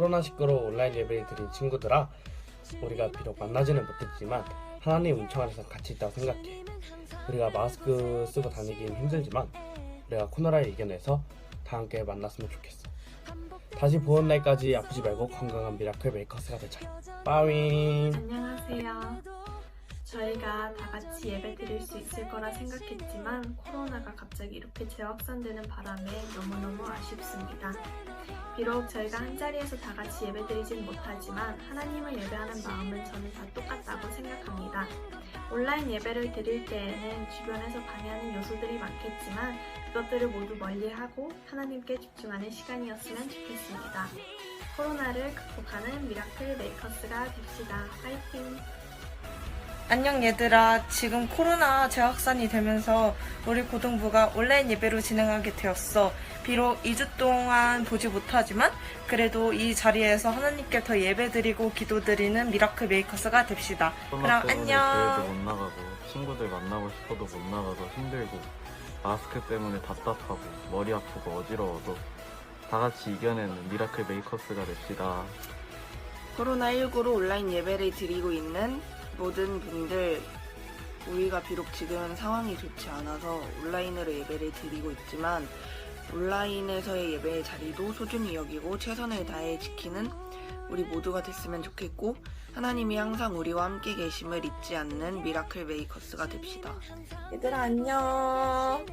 코로나19로 온라인 예배를 드린 친구들아, 우리가 비록 만나지는 못했지만 하나님 은총 안에서 같이 있다고 생각해. 우리가 마스크 쓰고 다니긴 힘들지만 우리가 코로나를 이겨내서 다 함께 만났으면 좋겠어. 다시 보는 날까지 아프지 말고 건강한 미라클 메이커스가 되자. 빠윙. 안녕하세요. 저희가 다 같이 예배 드릴 수 있을 거라 생각했지만 코로나가 갑자기 이렇게 재확산되는 바람에 너무너무 아쉽습니다. 비록 저희가 한자리에서 다 같이 예배 드리진 못하지만 하나님을 예배하는 마음은 저는 다 똑같다고 생각합니다. 온라인 예배를 드릴 때에는 주변에서 방해하는 요소들이 많겠지만 그것들을 모두 멀리하고 하나님께 집중하는 시간이었으면 좋겠습니다. 코로나를 극복하는 미라클 메이커스가 됩시다. 파이팅! 안녕 얘들아. 지금 코로나 재확산이 되면서 우리 고등부가 온라인 예배로 진행하게 되었어. 비록 2주 동안 보지 못하지만 그래도 이 자리에서 하나님께 더 예배드리고 기도드리는 미라클 메이커스가 됩시다. 그럼 코로나 때문에 안녕. 교회도 못 나가고 친구들 만나고 싶어도 못 나가서 힘들고 마스크 때문에 답답하고 머리 아프고 어지러워도 다 같이 이겨내는 미라클 메이커스가 됩시다. 코로나19로 온라인 예배를 드리고 있는 모든 분들, 우리가 비록 지금은 상황이 좋지 않아서 온라인으로 예배를 드리고 있지만 온라인에서의 예배의 자리도 소중히 여기고 최선을 다해 지키는 우리 모두가 됐으면 좋겠고 하나님이 항상 우리와 함께 계심을 잊지 않는 미라클 메이커스가 됩시다. 얘들아 안녕.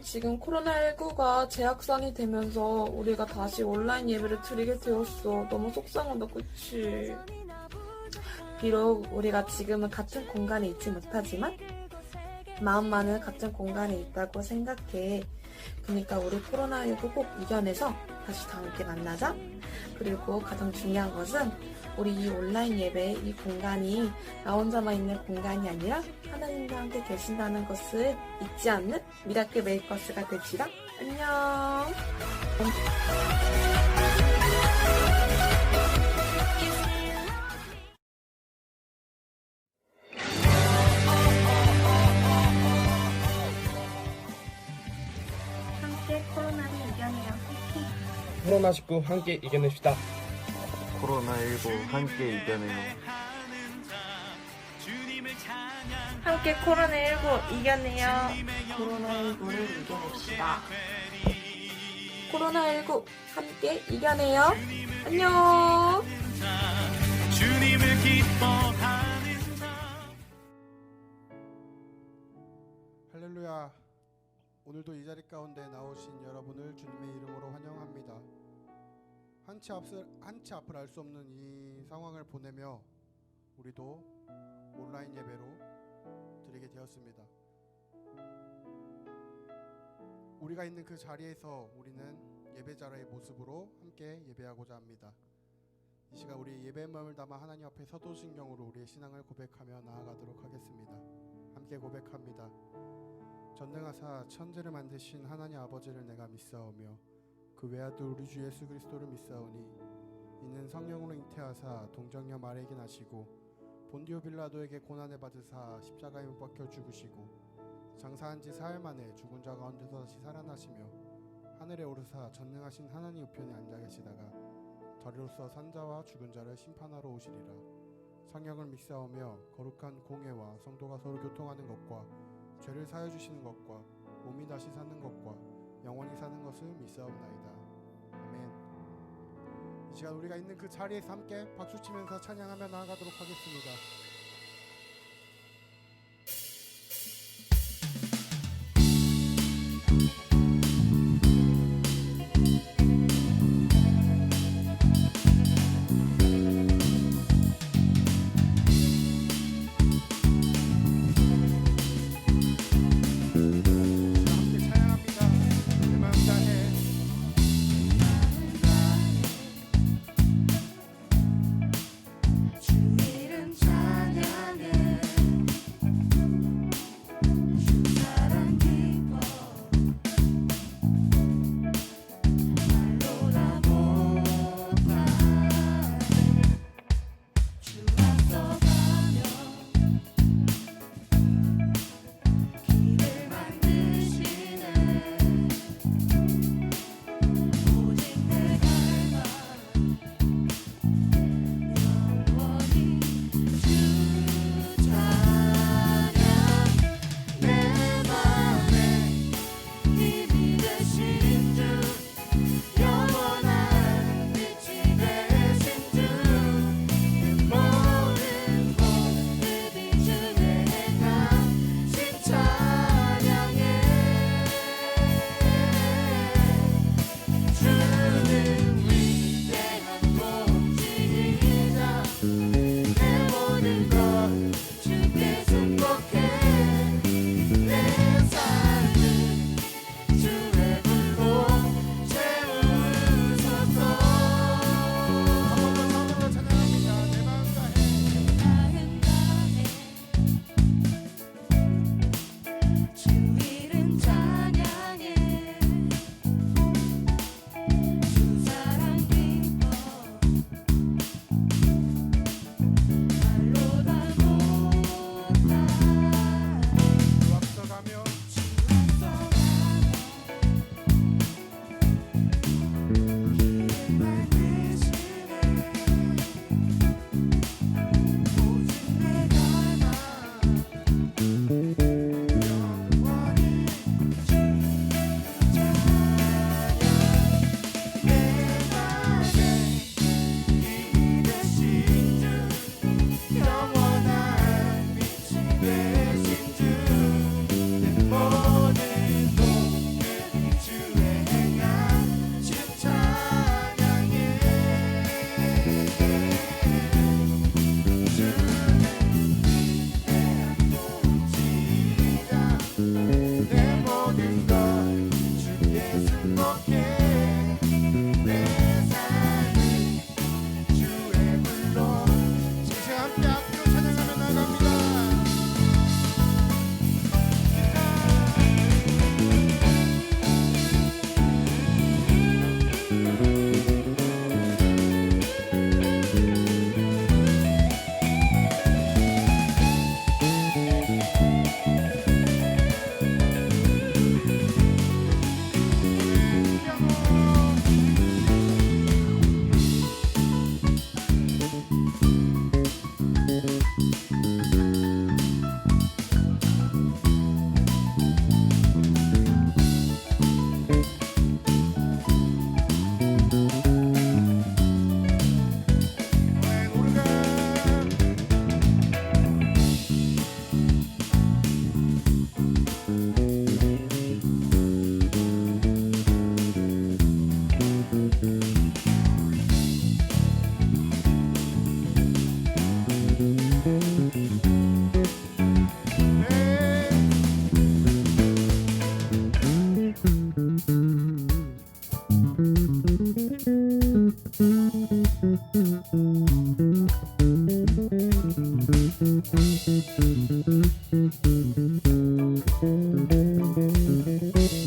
지금 코로나19가 재확산이 되면서 우리가 다시 온라인 예배를 드리게 되었어. 너무 속상하다, 그치? 비록 우리가 지금은 같은 공간에 있지 못하지만 마음만은 같은 공간에 있다고 생각해. 그러니까 우리 코로나19 꼭 이겨내서 다시 다 함께 만나자. 그리고 가장 중요한 것은 우리 이 온라인 예배 이 공간이 나 혼자만 있는 공간이 아니라 하나님과 함께 계신다는 것을 잊지 않는 미라클 메이커스가 됩시다. 안녕. 함께 코로나를 이겨내요. 파이팅! 코로나19 함께 이겨냅시다. 코로나19 함께 이겨내요. 함께 코로나19 이겨내요. 코로나19를 이겨냅시다. 코로나19 함께 이겨내요. 안녕. 주님을 기뻐하는 할렐루야. 오늘도 이 자리 가운데 나오신 여러분을 주님의 이름으로 환영합니다. 한치 앞을 알 수 없는 이 상황을 보내며 우리도 온라인 예배로 드리게 되었습니다. 우리가 있는 그 자리에서 우리는 예배자의 모습으로 함께 예배하고자 합니다. 이 시간 우리 예배의 마음을 담아 하나님 앞에 서도신경으로 우리의 신앙을 고백하며 나아가도록 하겠습니다. 함께 고백합니다. 전능하사 천지를 만드신 하나님 아버지를 내가 믿사오며 그 외아들 우리 주 예수 그리스도를 믿사오니 이는 성령으로 잉태하사 동정녀 마리에게 나시고 본디오 빌라도에게 고난을 받으사 십자가에 못 박혀 죽으시고 장사한 지 사흘 만에 죽은 자 가운데서 다시 살아나시며 하늘에 오르사 전능하신 하나님 우편에 앉아 계시다가 저리로서 산자와 죽은 자를 심판하러 오시리라. 성령을 믿사오며 거룩한 공회와 성도가 서로 교통하는 것과 죄를 사여 주시는 것과 몸이 다시 사는 것과 영원히 사는 것을 믿사옵나이다. 아멘. 이 시간 우리가 있는 그 자리에서 함께 박수치면서 찬양하며 나아가도록 하겠습니다. 주 이름 찬양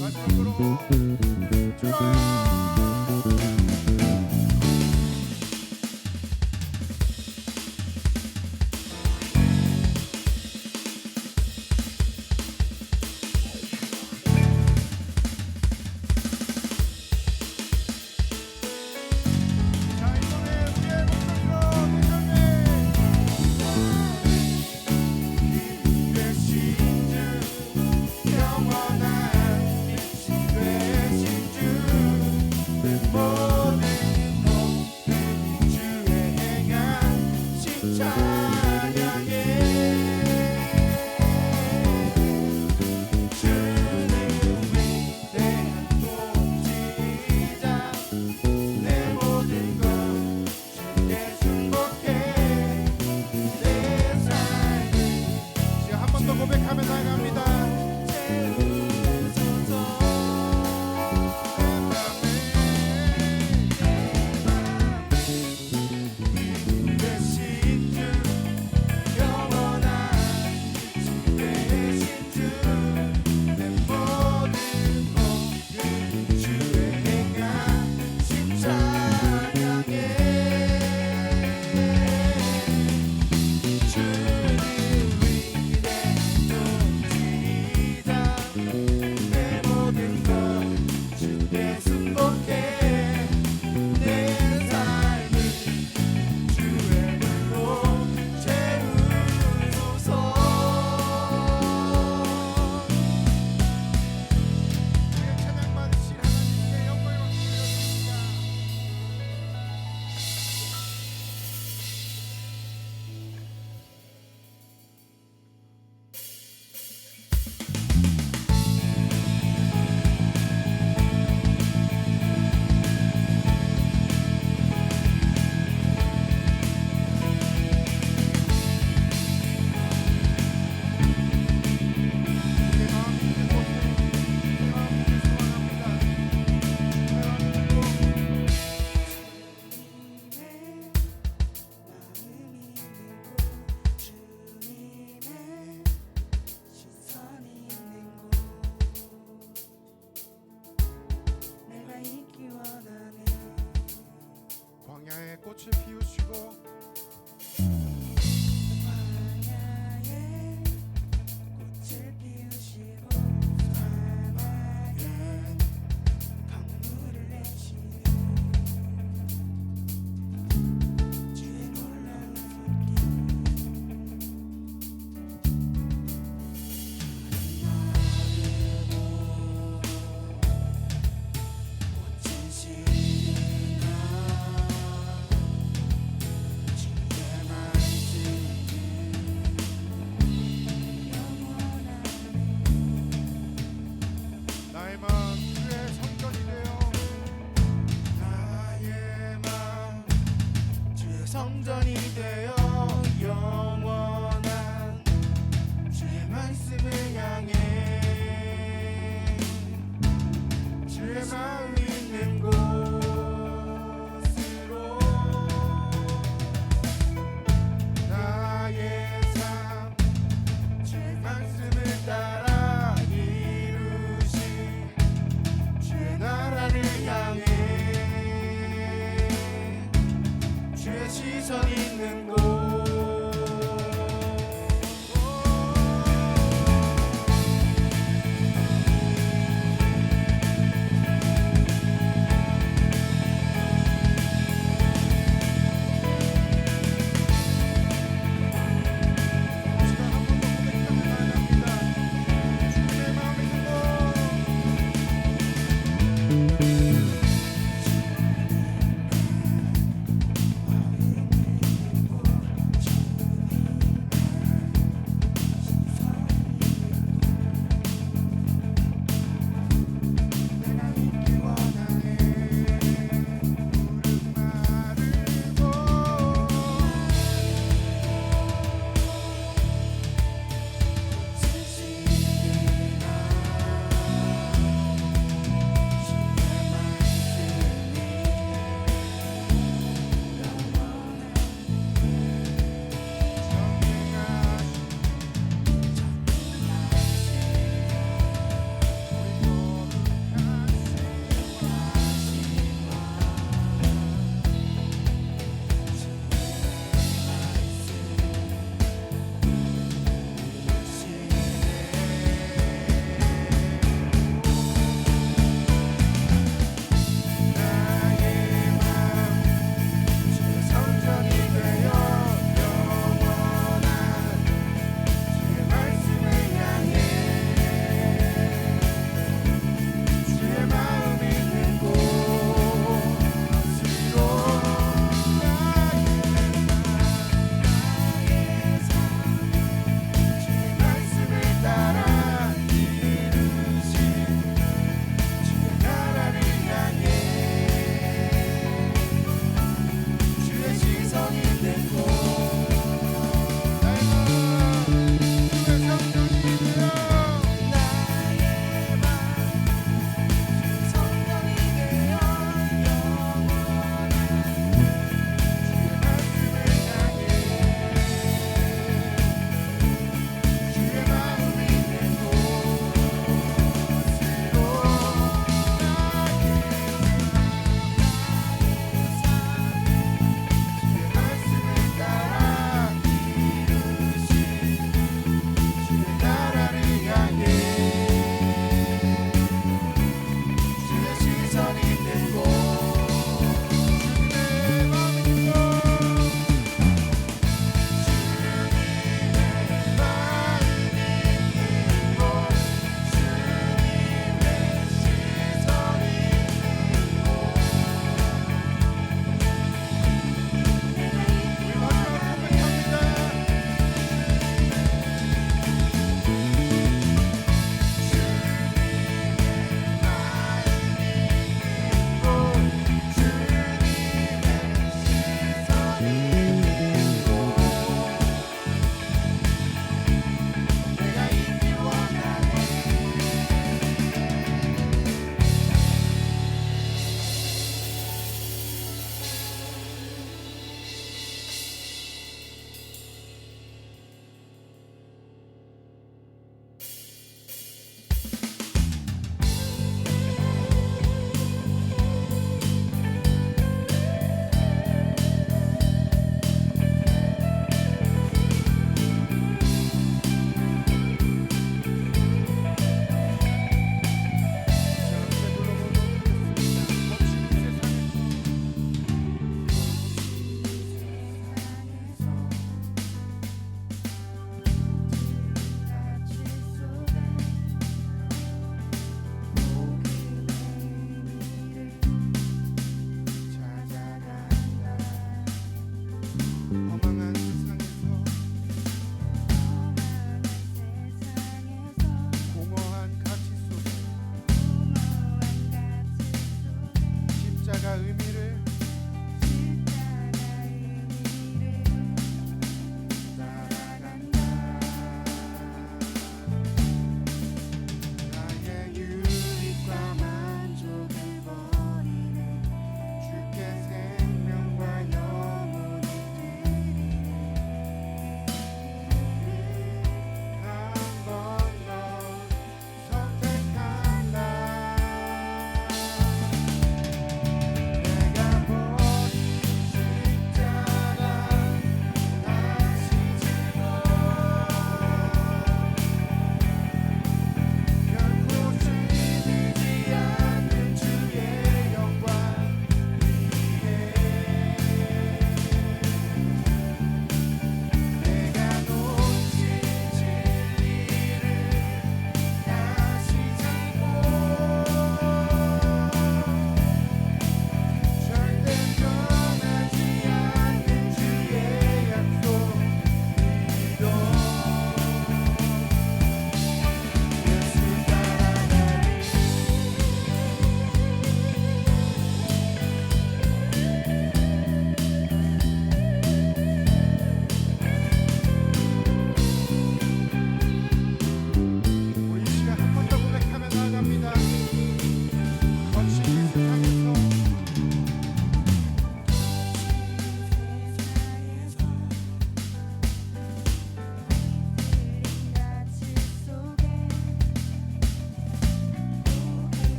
마지막으로 좋아. 자, 이번에 우리의 목소리로 되신 주 영원한 빛이 되신 주내 모든 모든 주의 행하신 찬양해 주는 위대한 통치자 내 모든 것 주께 승복해 내 삶을 제가 한 번 더 고백하며 나아갑니다. 채우소서 내 맘을 되신 주 영원한 빛이 되신 주내 모든 주의 행하신 찬양해 주는 위대한 통치자 내 모든 것 주께 승복해 내 삶을 주의 불로 채우소서 주의 찬양 받으실 하나님께 영광을 올려드립니다. 내 마음 있는 곳에 내 마음을 소원합니다. 내 마음으로 광야에 꽃을 피우시고 나의 마음 주의 성전이 되어 나의 마음 주의 성전이 되어 영원한 주의 말씀을 향해 주의 마음 있는 곳으로 나의 삶 주의 말씀을 따라 이루신 주의 나라를 향해 주의 시선 있는 곳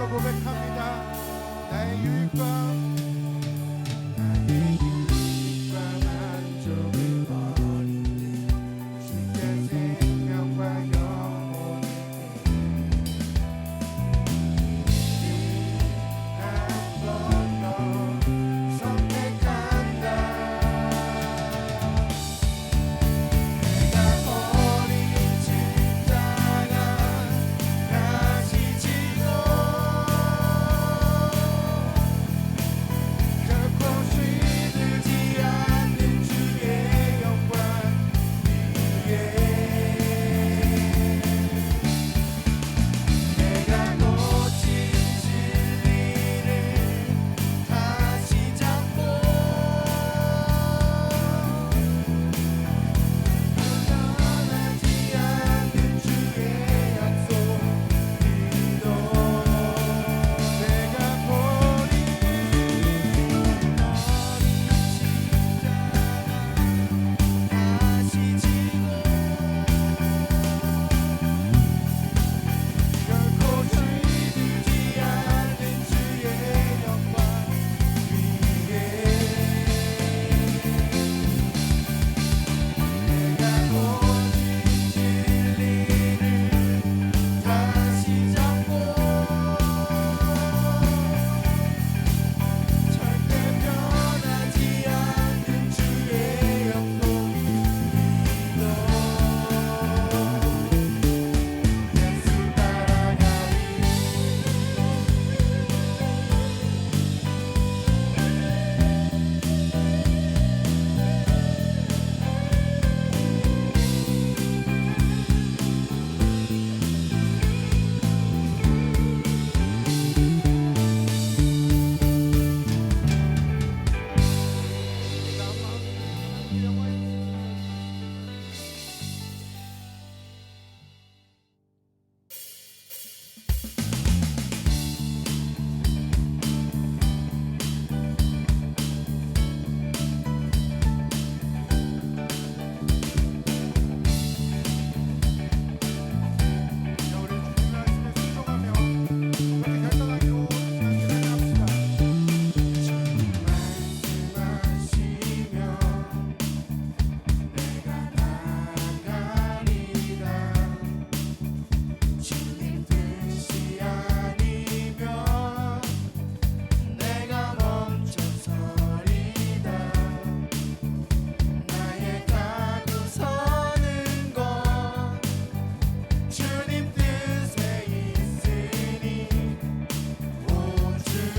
믿음으로 고백합니다. 나의 유익과 만족을 버리니 주께 생명과 영혼을 한 번 더 선택한다. 내가 버린 십자가 다시 지고 결코 시들지 않는 주의 영광 위에 내가 놓친 진리를 다시 잡고 변하지 않는 주의 약속 믿어 내가 버린 다시 지고 결코 시들지 않는 주의 영광 위에 내가 놓친 진리를 다시 잡고 절대 변하지 않는 주의 약속 믿어 예수 따라가리 우리 주님 말씀에 순종하며 그렇게 결단하기로 합시다. 말씀하시며 내가 나가리라. 주님 뜻이 아니면 내가 멈춰서리다. 나의 가고 서는 것 주님 뜻에 있으니 오 주님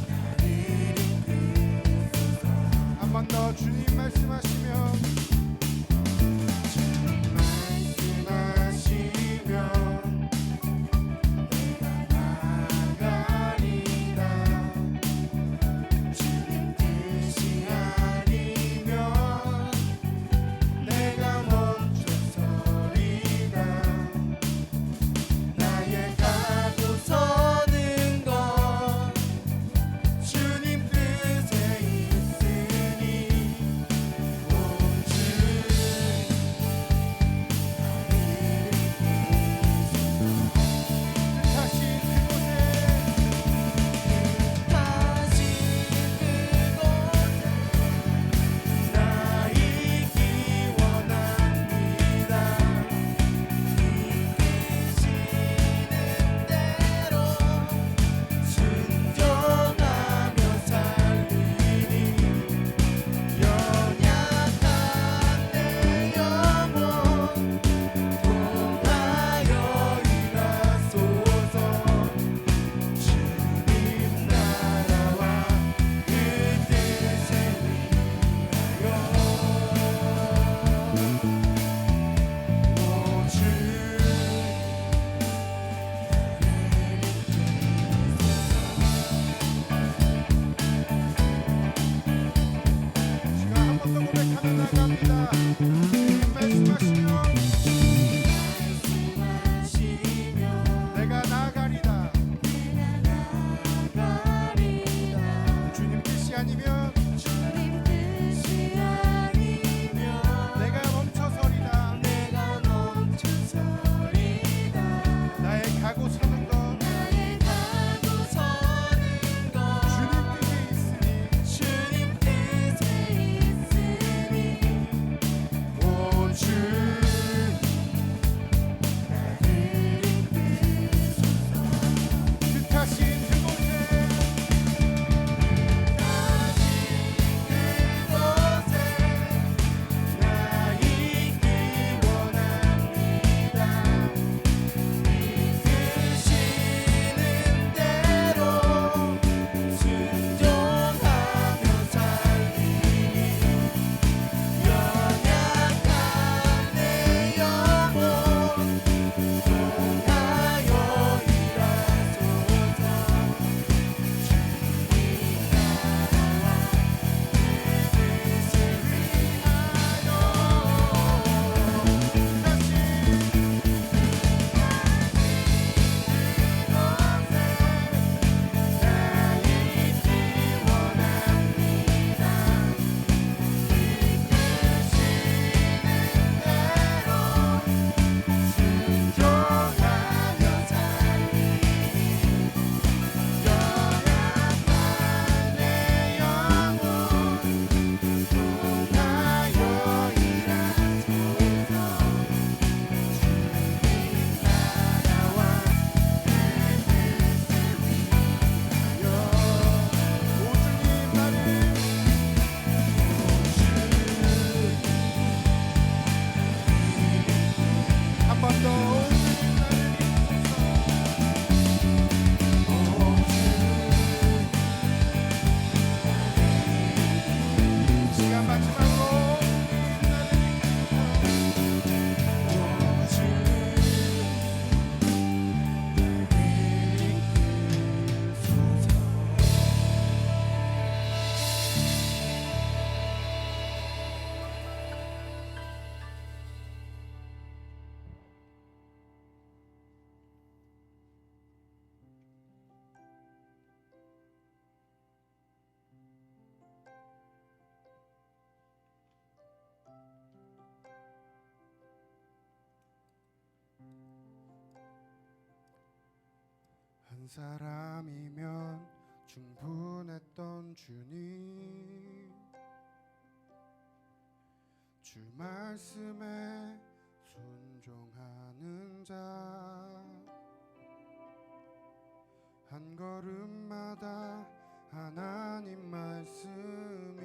나를 이끄소서. 한 번 더 주님 말씀하시며 주님 말씀하시며 내가 나가리라. 주님 뜻이 아니면 내가 멈춰서리다. 나의 가고 서는 것 주님 뜻에 있으니 한 사람이면 충분했던 주님, 주 말씀에 순종하는 자, 한 걸음마다 하나님 말씀이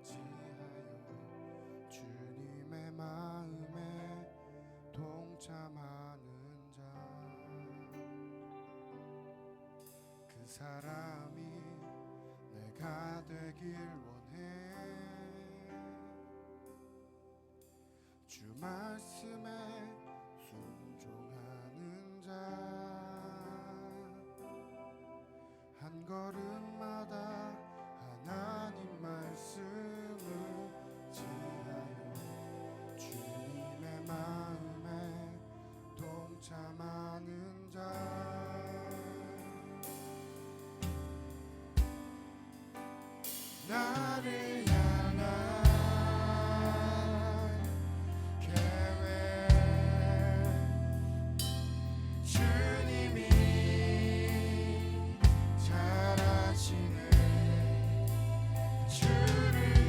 지하여 주님의 마음에 동참하는 자, 그 사람이 내가 되길 원해. 주 말씀에 순종하는 자, 한 걸음마다 하나님 말씀을 지하여 주님의 마음에 동참하는 자, 나를 향한 계획, 주님이 잘 아시네. 주를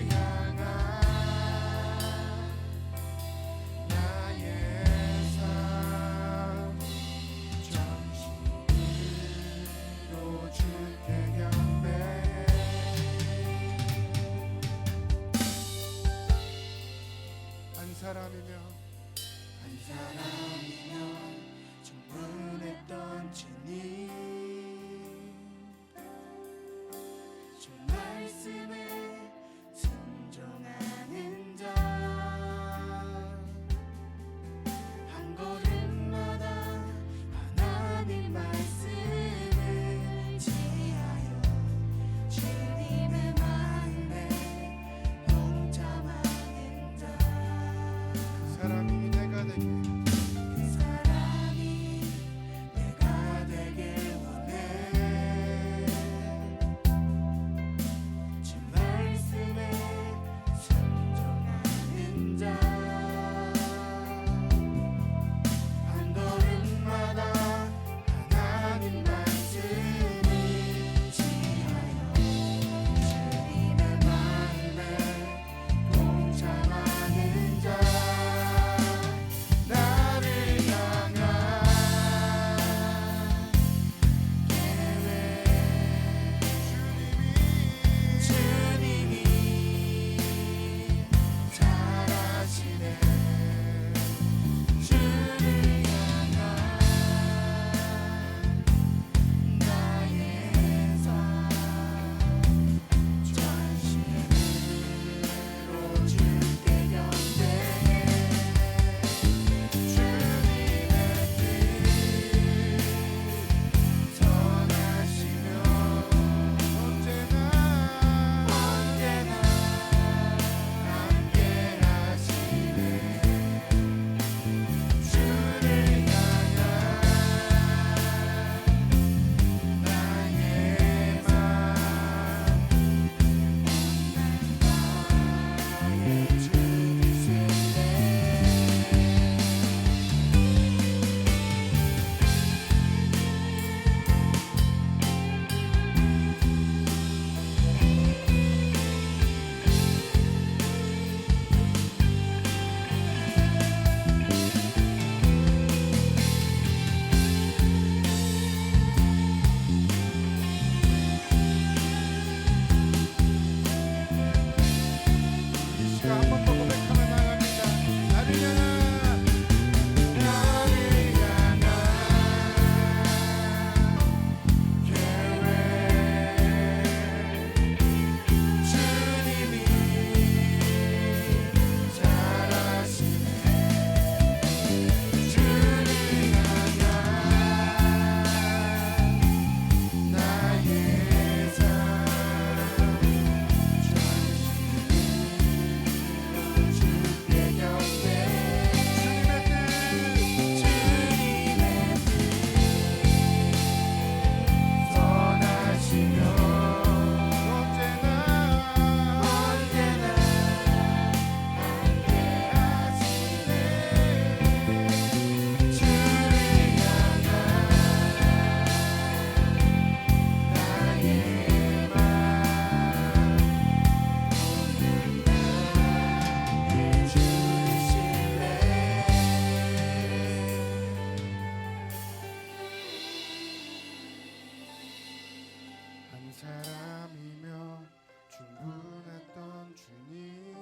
사람이면 충분했던 주님,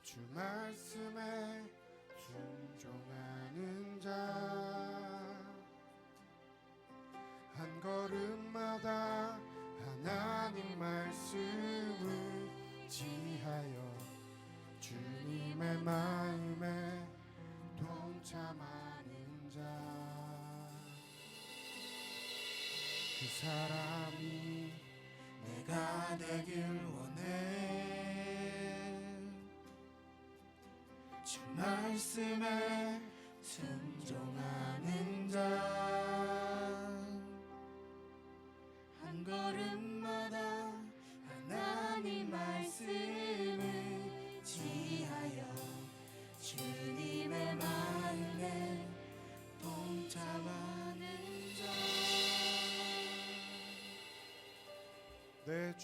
주 말씀에 순종하는 자, 한 걸음마다 하나님 말씀을 지하여 주님의 마음에 동참하는 자, 그 사람이 내가 되길 원해. 주 말씀에 순종하는 자, 한 걸음마다 하나님 말씀을 지하여 주님의 마음에 동참하는 자. 네,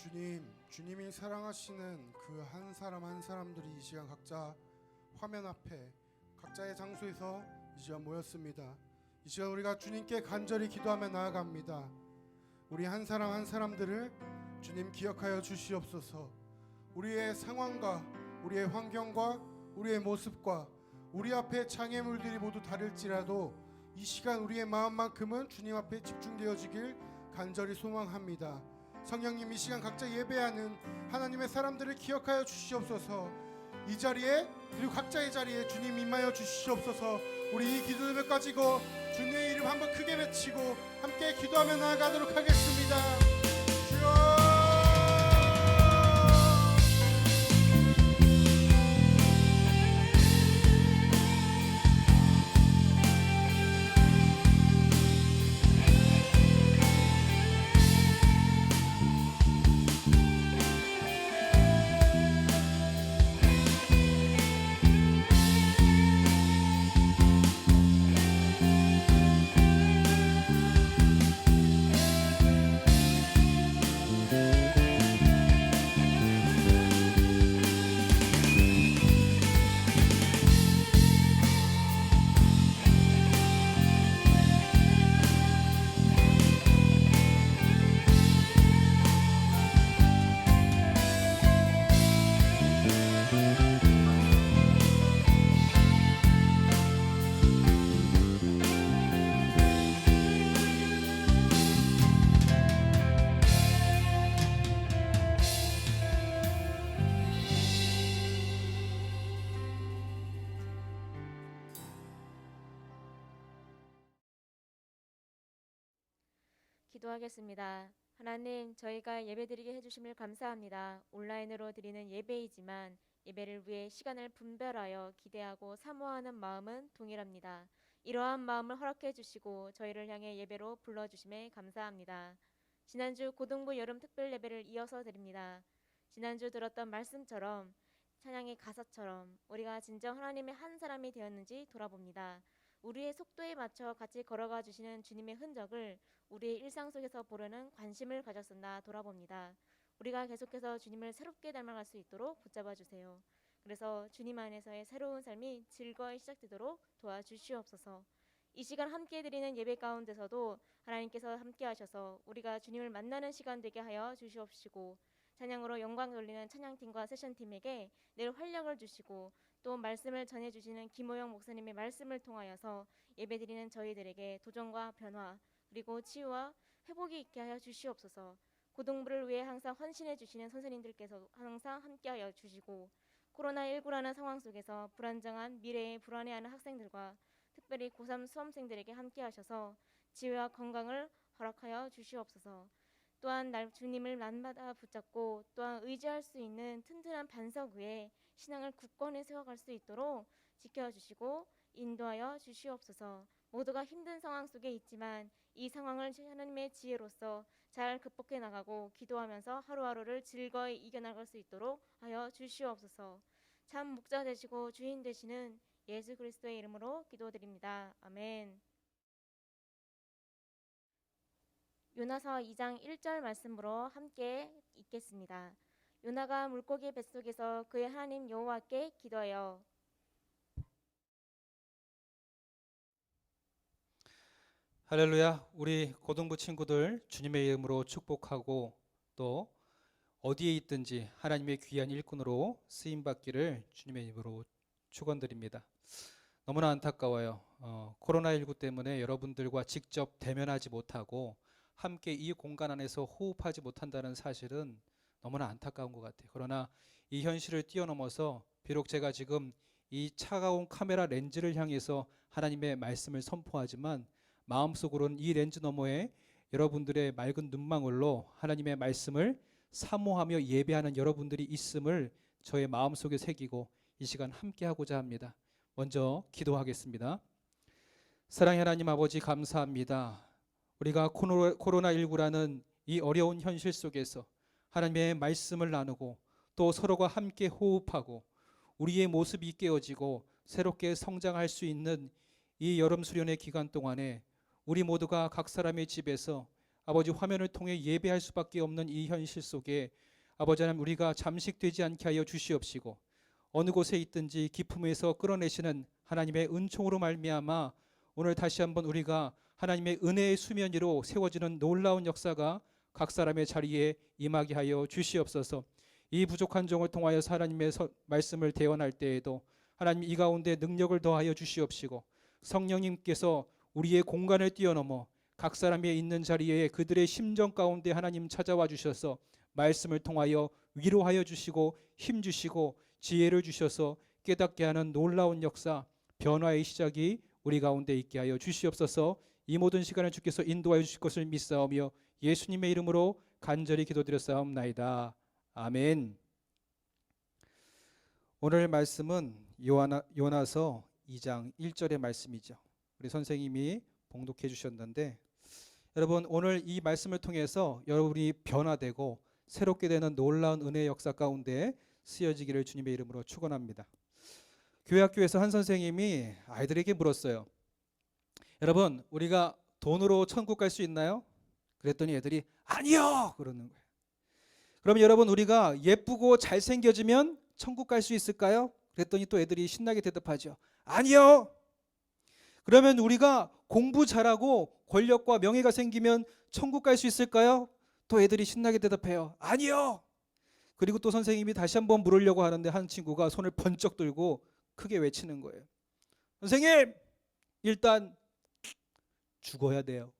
주님이 사랑하시는 그 한 사람 한 사람들이 이 시간 각자 화면 앞에 각자의 장소에서 이 시간 모였습니다. 이 시간 우리가 주님께 간절히 기도하며 나아갑니다. 우리 한 사람 한 사람들을 주님 기억하여 주시옵소서. 우리의 상황과 우리의 환경과 우리의 모습과 우리 앞에 장애물들이 모두 다를지라도 이 시간 우리의 마음만큼은 주님 앞에 집중되어지길 간절히 소망합니다. 성령님, 이 시간 각자 예배하는 하나님의 사람들을 기억하여 주시옵소서. 이 자리에 그리고 각자의 자리에 주님 임하여 주시옵소서. 우리 이 기도를 가지고 주님의 이름 한번 크게 외치고 함께 기도하며 나아가도록 하겠습니다. 주여, 기도하겠습니다. 하나님, 저희가 예배드리게 해주심을 감사합니다. 온라인으로 드리는 예배이지만 예배를 위해 시간을 분별하여 기대하고 사모하는 마음은 동일합니다. 이러한 마음을 허락해 주시고 저희를 향해 예배로 불러주심에 감사합니다. 지난주 고등부 여름 특별 예배를 이어서 드립니다. 지난주 들었던 말씀처럼 찬양의 가사처럼 우리가 진정 하나님의 한 사람이 되었는지 돌아봅니다. 우리의 속도에 맞춰 같이 걸어가 주시는 주님의 흔적을 우리의 일상 속에서 보려는 관심을 가졌었나 돌아봅니다. 우리가 계속해서 주님을 새롭게 닮아갈 수 있도록 붙잡아 주세요. 그래서 주님 안에서의 새로운 삶이 즐거이 시작되도록 도와주시옵소서. 이 시간 함께 드리는 예배 가운데서도 하나님께서 함께 하셔서 우리가 주님을 만나는 시간 되게 하여 주시옵시고, 찬양으로 영광 돌리는 찬양팀과 세션팀에게 늘 활력을 주시고, 또 말씀을 전해주시는 김호영 목사님의 말씀을 통하여서 예배드리는 저희들에게 도전과 변화 그리고 치유와 회복이 있게 하여 주시옵소서. 고등부를 위해 항상 헌신해 주시는 선생님들께서 항상 함께하여 주시고, 코로나19라는 상황 속에서 불안정한 미래에 불안해하는 학생들과 특별히 고3 수험생들에게 함께하셔서 지혜와 건강을 허락하여 주시옵소서. 또한 주님을 날마다 붙잡고 또한 의지할 수 있는 튼튼한 반석 위에 신앙을 굳건히 세워갈 수 있도록 지켜주시고 인도하여 주시옵소서. 모두가 힘든 상황 속에 있지만 이 상황을 하나님의 지혜로서 잘 극복해 나가고 기도하면서 하루하루를 즐거이 이겨나갈 수 있도록 하여 주시옵소서. 참 목자 되시고 주인 되시는 예수 그리스도의 이름으로 기도드립니다. 아멘. 요나서 2장 1절 말씀으로 함께 읽겠습니다. 요나가 물고기 뱃속에서 그의 하나님 여호와께 기도하여 할렐루야. 우리 고등부 친구들 주님의 이름으로 축복하고 또 어디에 있든지 하나님의 귀한 일꾼으로 쓰임 받기를 주님의 이름으로 축원드립니다. 너무나 안타까워요. 코로나19 때문에 여러분들과 직접 대면하지 못하고 함께 이 공간 안에서 호흡하지 못한다는 사실은 너무나 안타까운 것 같아요. 그러나 이 현실을 뛰어넘어서 비록 제가 지금 이 차가운 카메라 렌즈를 향해서 하나님의 말씀을 선포하지만 마음속으로는 이 렌즈 너머에 여러분들의 맑은 눈망울로 하나님의 말씀을 사모하며 예배하는 여러분들이 있음을 저의 마음속에 새기고 이 시간 함께 하고자 합니다. 먼저 기도하겠습니다. 사랑의 하나님 아버지, 감사합니다. 우리가 코로나19라는 이 어려운 현실 속에서 하나님의 말씀을 나누고 또 서로가 함께 호흡하고 우리의 모습이 깨어지고 새롭게 성장할 수 있는 이 여름 수련의 기간 동안에 우리 모두가 각 사람의 집에서 아버지 화면을 통해 예배할 수밖에 없는 이 현실 속에 아버지 하나님, 우리가 잠식되지 않게 하여 주시옵시고 어느 곳에 있든지 기품에서 끌어내시는 하나님의 은총으로 말미암아 오늘 다시 한번 우리가 하나님의 은혜의 수면 위로 세워지는 놀라운 역사가 각 사람의 자리에 임하게 하여 주시옵소서. 이 부족한 종을 통하여 하나님의 말씀을 대언할 때에도 하나님 이 가운데 능력을 더하여 주시옵시고 성령님께서 우리의 공간을 뛰어넘어 각 사람이 있는 자리에 그들의 심정 가운데 하나님 찾아와 주셔서 말씀을 통하여 위로하여 주시고 힘 주시고 지혜를 주셔서 깨닫게 하는 놀라운 역사, 변화의 시작이 우리 가운데 있게 하여 주시옵소서. 이 모든 시간을 주께서 인도하여 주실 것을 믿사오며 예수님의 이름으로 간절히 기도드렸사옵나이다. 아멘. 오늘 말씀은 요나서 2장 1절의 말씀이죠. 우리 선생님이 봉독해 주셨는데 여러분, 오늘 이 말씀을 통해서 여러분이 변화되고 새롭게 되는 놀라운 은혜의 역사 가운데 쓰여지기를 주님의 이름으로 축원합니다. 교회 학교에서 한 선생님이 아이들에게 물었어요. 여러분, 우리가 돈으로 천국 갈 수 있나요? 그랬더니 애들이 아니요! 그러는 거예요. 그럼 여러분, 우리가 예쁘고 잘생겨지면 천국 갈 수 있을까요? 그랬더니 또 애들이 신나게 대답하죠. 아니요! 그러면 우리가 공부 잘하고 권력과 명예가 생기면 천국 갈 수 있을까요? 또 애들이 신나게 대답해요. 아니요! 그리고 또 선생님이 다시 한번 물으려고 하는데 한 친구가 손을 번쩍 들고 크게 외치는 거예요. 선생님! 일단 죽어야 돼요.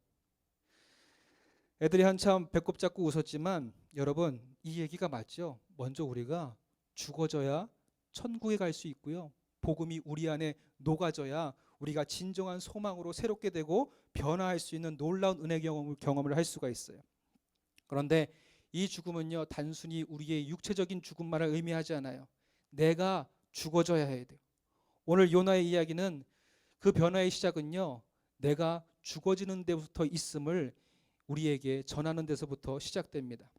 애들이 한참 배꼽 잡고 웃었지만 여러분, 이 얘기가 맞죠? 먼저 우리가 죽어져야 천국에 갈 수 있고요. 복음이 우리 안에 녹아져야 우리가 진정한 소망으로 새롭게 되고 변화할 수 있는 놀라운 은혜 경험을 할 수가 있어요. 그런데 이 죽음은요, 단순히 우리의 육체적인 죽음만을 의미하지 않아요. 내가 죽어져야 해야 돼요. 오늘 요나의 이야기는 그 변화의 시작은요, 내가 죽어지는 데부터 있음을 우리에게 전하는 데서부터 시작됩니다.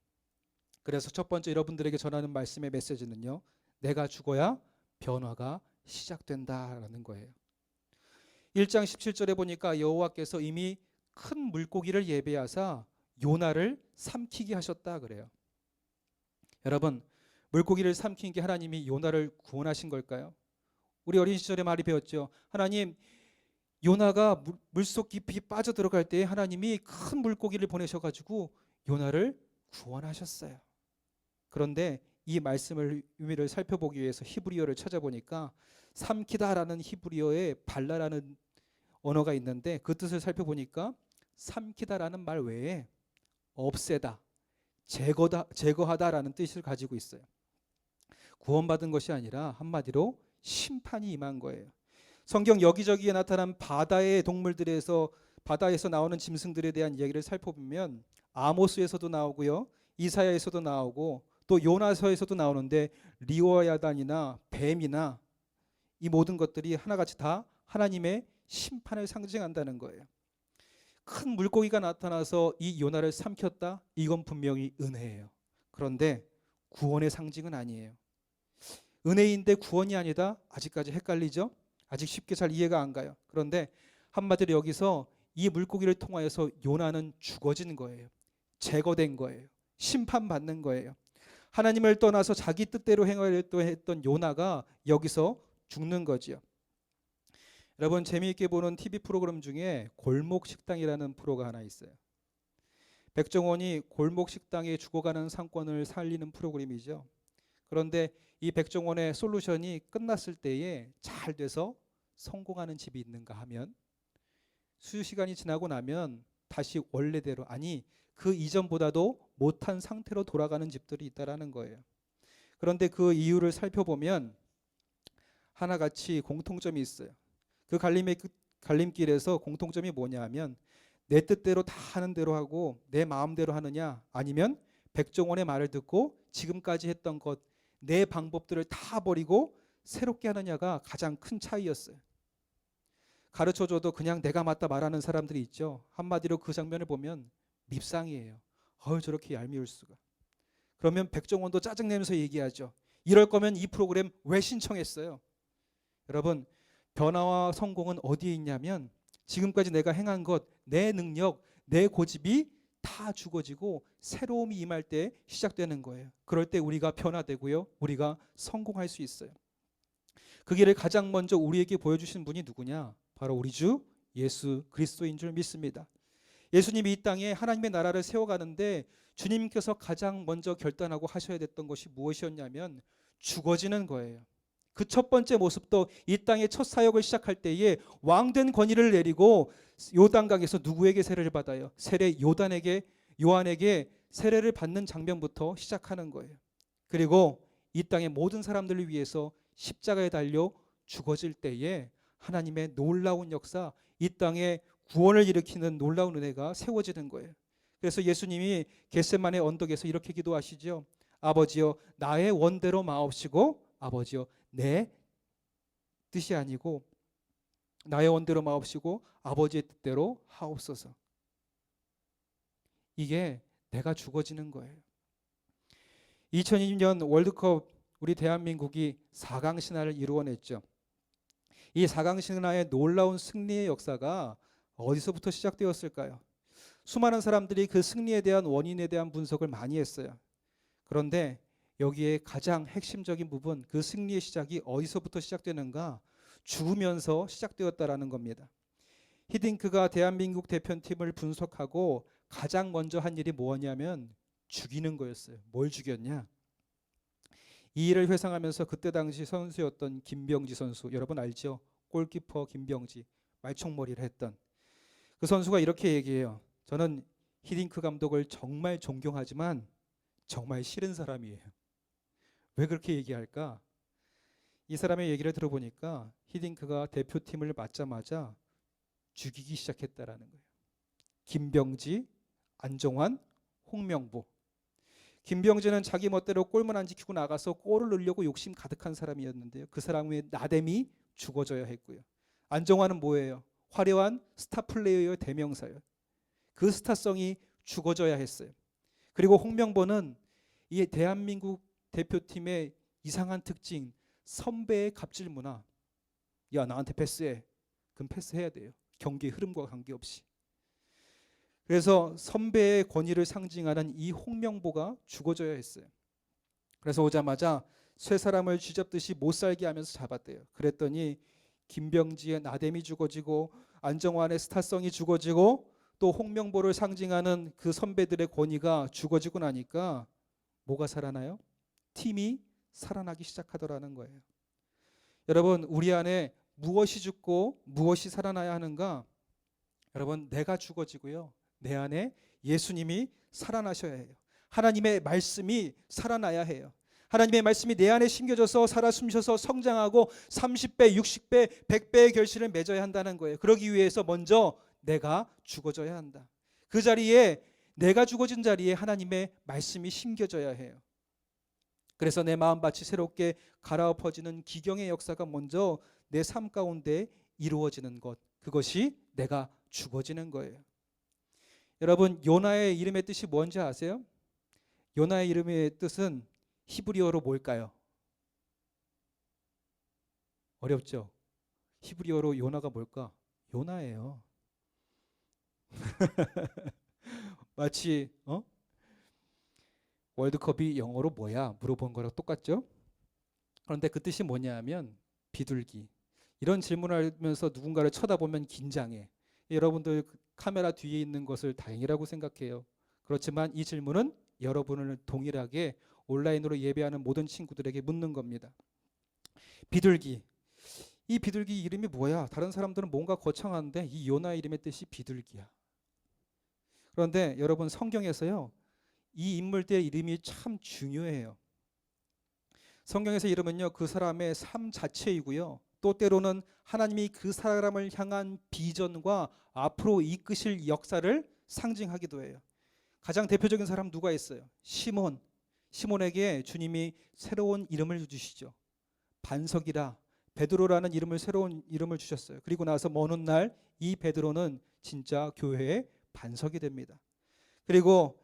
그래서 첫 번째 여러분들에게 전하는 말씀의 메시지는요, 내가 죽어야 변화가 시작된다라는 거예요. 1장 17절에 보니까 여호와께서 이미 큰 물고기를 예배하사 요나를 삼키게 하셨다 그래요. 여러분, 물고기를 삼킨 게 하나님이 요나를 구원하신 걸까요? 우리 어린 시절에 많이 배웠죠. 하나님, 요나가 물속 깊이 빠져들어갈 때 하나님이 큰 물고기를 보내셔가지고 요나를 구원하셨어요. 그런데 이 말씀의 의미를 살펴보기 위해서 히브리어를 찾아보니까 삼키다라는 히브리어에 발라라는 언어가 있는데 그 뜻을 살펴보니까 삼키다라는 말 외에 없애다, 제거하다라는 뜻을 가지고 있어요. 구원받은 것이 아니라 한마디로 심판이 임한 거예요. 성경 여기저기에 나타난 바다의 동물들에서 바다에서 나오는 짐승들에 대한 이야기를 살펴보면 아모스에서도 나오고요, 이사야에서도 나오고 또 요나서에서도 나오는데 리워야단이나 뱀이나 이 모든 것들이 하나같이 다 하나님의 심판을 상징한다는 거예요. 큰 물고기가 나타나서 이 요나를 삼켰다? 이건 분명히 은혜예요. 그런데 구원의 상징은 아니에요. 은혜인데 구원이 아니다? 아직까지 헷갈리죠? 아직 쉽게 잘 이해가 안 가요. 그런데 한마디로 여기서 이 물고기를 통하여서 요나는 죽어진 거예요. 제거된 거예요. 심판받는 거예요. 하나님을 떠나서 자기 뜻대로 행하려 했던 요나가 여기서 죽는 거지요. 여러분 재미있게 보는 TV 프로그램 중에 골목 식당이라는 프로가 하나 있어요. 백종원이 골목 식당에 죽어가는 상권을 살리는 프로그램이죠. 그런데 이 백종원의 솔루션이 끝났을 때에 잘 돼서 성공하는 집이 있는가 하면 수십 시간이 지나고 나면 다시 원래대로, 아니 그 이전보다도 못한 상태로 돌아가는 집들이 있다라는 거예요. 그런데 그 이유를 살펴보면 하나같이 공통점이 있어요. 그 갈림길에서 공통점이 뭐냐 하면 내 뜻대로 다 하는 대로 하고 내 마음대로 하느냐, 아니면 백종원의 말을 듣고 지금까지 했던 것, 내 방법들을 다 버리고 새롭게 하느냐가 가장 큰 차이였어요. 가르쳐줘도 그냥 내가 맞다 말하는 사람들이 있죠. 한마디로 그 장면을 보면 밉상이에요. 저렇게 얄미울 수가. 그러면 백종원도 짜증내면서 얘기하죠. 이럴 거면 이 프로그램 왜 신청했어요? 여러분, 변화와 성공은 어디에 있냐면 지금까지 내가 행한 것, 내 능력, 내 고집이 다 죽어지고 새로움이 임할 때 시작되는 거예요. 그럴 때 우리가 변화되고요, 우리가 성공할 수 있어요. 그 길을 가장 먼저 우리에게 보여주신 분이 누구냐? 바로 우리 주 예수 그리스도인 줄 믿습니다. 예수님이 이 땅에 하나님의 나라를 세워가는데 주님께서 가장 먼저 결단하고 하셔야 됐던 것이 무엇이었냐면 죽어지는 거예요. 그 첫 번째 모습도 이 땅의 첫 사역을 시작할 때에 왕된 권위를 내리고 요단강에서 누구에게 세례를 받아요? 세례 요한에게 세례를 받는 장면부터 시작하는 거예요. 그리고 이 땅의 모든 사람들을 위해서 십자가에 달려 죽어질 때에 하나님의 놀라운 역사, 이 땅에 구원을 일으키는 놀라운 은혜가 세워지는 거예요. 그래서 예수님이 겟세마네 언덕에서 이렇게 기도하시죠. 아버지여, 나의 원대로 마옵시고, 아버지여, 내 뜻이 아니고 나의 원대로 마옵시고 아버지의 뜻대로 하옵소서. 이게 내가 죽어지는 거예요. 2020년 월드컵 우리 대한민국이 4강 신화를 이루어냈죠. 이 4강 신화의 놀라운 승리의 역사가 어디서부터 시작되었을까요? 수많은 사람들이 그 승리에 대한 원인에 대한 분석을 많이 했어요. 그런데 여기에 가장 핵심적인 부분, 그 승리의 시작이 어디서부터 시작되는가? 죽으면서 시작되었다라는 겁니다. 히딩크가 대한민국 대표팀을 분석하고 가장 먼저 한 일이 뭐냐면 죽이는 거였어요. 뭘 죽였냐? 이 일을 회상하면서 그때 당시 선수였던 김병지 선수, 여러분 알죠? 골키퍼 김병지, 말총머리를 했던 그 선수가 이렇게 얘기해요. 저는 히딩크 감독을 정말 존경하지만 정말 싫은 사람이에요. 왜 그렇게 얘기할까? 이 사람의 얘기를 들어보니까 히딩크가 대표팀을 맡자마자 죽이기 시작했다라는 거예요. 김병지, 안정환, 홍명보. 김병지는 자기 멋대로 골만 안 지키고 나가서 골을 넣으려고 욕심 가득한 사람이었는데요. 그 사람의 나댐이 죽어져야 했고요. 안정환은 뭐예요? 화려한 스타 플레이어의 대명사예요. 그 스타성이 죽어져야 했어요. 그리고 홍명보는 이 대한민국 대표팀의 이상한 특징, 선배의 갑질 문화. 야, 나한테 패스해. 그럼 패스해야 돼요. 경기의 흐름과 관계없이. 그래서 선배의 권위를 상징하는 이 홍명보가 죽어져야 했어요. 그래서 오자마자 쇠 사람을 쥐잡듯이 못 살게 하면서 잡았대요. 그랬더니 김병지의 나댐이 죽어지고 안정환의 스타성이 죽어지고 또 홍명보를 상징하는 그 선배들의 권위가 죽어지고 나니까 뭐가 살아나요? 팀이 살아나기 시작하더라는 거예요. 여러분, 우리 안에 무엇이 죽고 무엇이 살아나야 하는가? 여러분, 내가 죽어지고요, 내 안에 예수님이 살아나셔야 해요. 하나님의 말씀이 살아나야 해요. 하나님의 말씀이 내 안에 심겨져서 살아 숨쉬어서 성장하고 30배, 60배, 100배의 결실을 맺어야 한다는 거예요. 그러기 위해서 먼저 내가 죽어져야 한다. 그 자리에, 내가 죽어진 자리에 하나님의 말씀이 심겨져야 해요. 그래서 내 마음밭이 새롭게 갈아엎어지는 기경의 역사가 먼저 내 삶 가운데 이루어지는 것, 그것이 내가 죽어지는 거예요. 여러분, 요나의 이름의 뜻이 뭔지 아세요? 요나의 이름의 뜻은 히브리어로 뭘까요? 어렵죠? 히브리어로 요나가 뭘까? 요나예요. 마치 월드컵이 영어로 뭐야? 물어본 거랑 똑같죠? 그런데 그 뜻이 뭐냐 하면 비둘기. 이런 질문을 하면서 누군가를 쳐다보면 긴장해. 여러분들 카메라 뒤에 있는 것을 다행이라고 생각해요. 그렇지만 이 질문은 여러분을 동일하게 온라인으로 예배하는 모든 친구들에게 묻는 겁니다. 비둘기. 이 비둘기 이름이 뭐야? 다른 사람들은 뭔가 거창한데 이 요나 이름의 뜻이 비둘기야. 그런데 여러분 성경에서요, 이 인물들의 이름이 참 중요해요. 성경에서 이름은요, 그 사람의 삶 자체이고요, 또 때로는 하나님이 그 사람을 향한 비전과 앞으로 이끄실 역사를 상징하기도 해요. 가장 대표적인 사람 누가 있어요? 시몬. 시몬에게 주님이 새로운 이름을 주시죠. 반석이라 베드로라는 새로운 이름을 주셨어요. 그리고 나서 먼 훗날 이 베드로는 진짜 교회의 반석이 됩니다. 그리고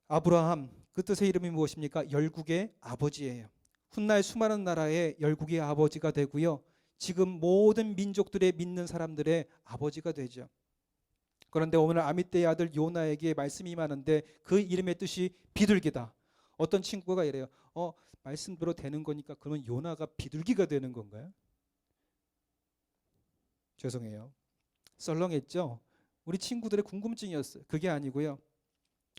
아브라함, 그 뜻의 이름이 무엇입니까? 열국의 아버지예요. 훗날 수많은 나라의 열국의 아버지가 되고요, 지금 모든 민족들의 믿는 사람들의 아버지가 되죠. 그런데 오늘 아미떼의 아들 요나에게 말씀이 임하는데 그 이름의 뜻이 비둘기다. 어떤 친구가 이래요. 말씀대로 되는 거니까 그러면 요나가 비둘기가 되는 건가요? 죄송해요. 썰렁했죠? 우리 친구들의 궁금증이었어요. 그게 아니고요,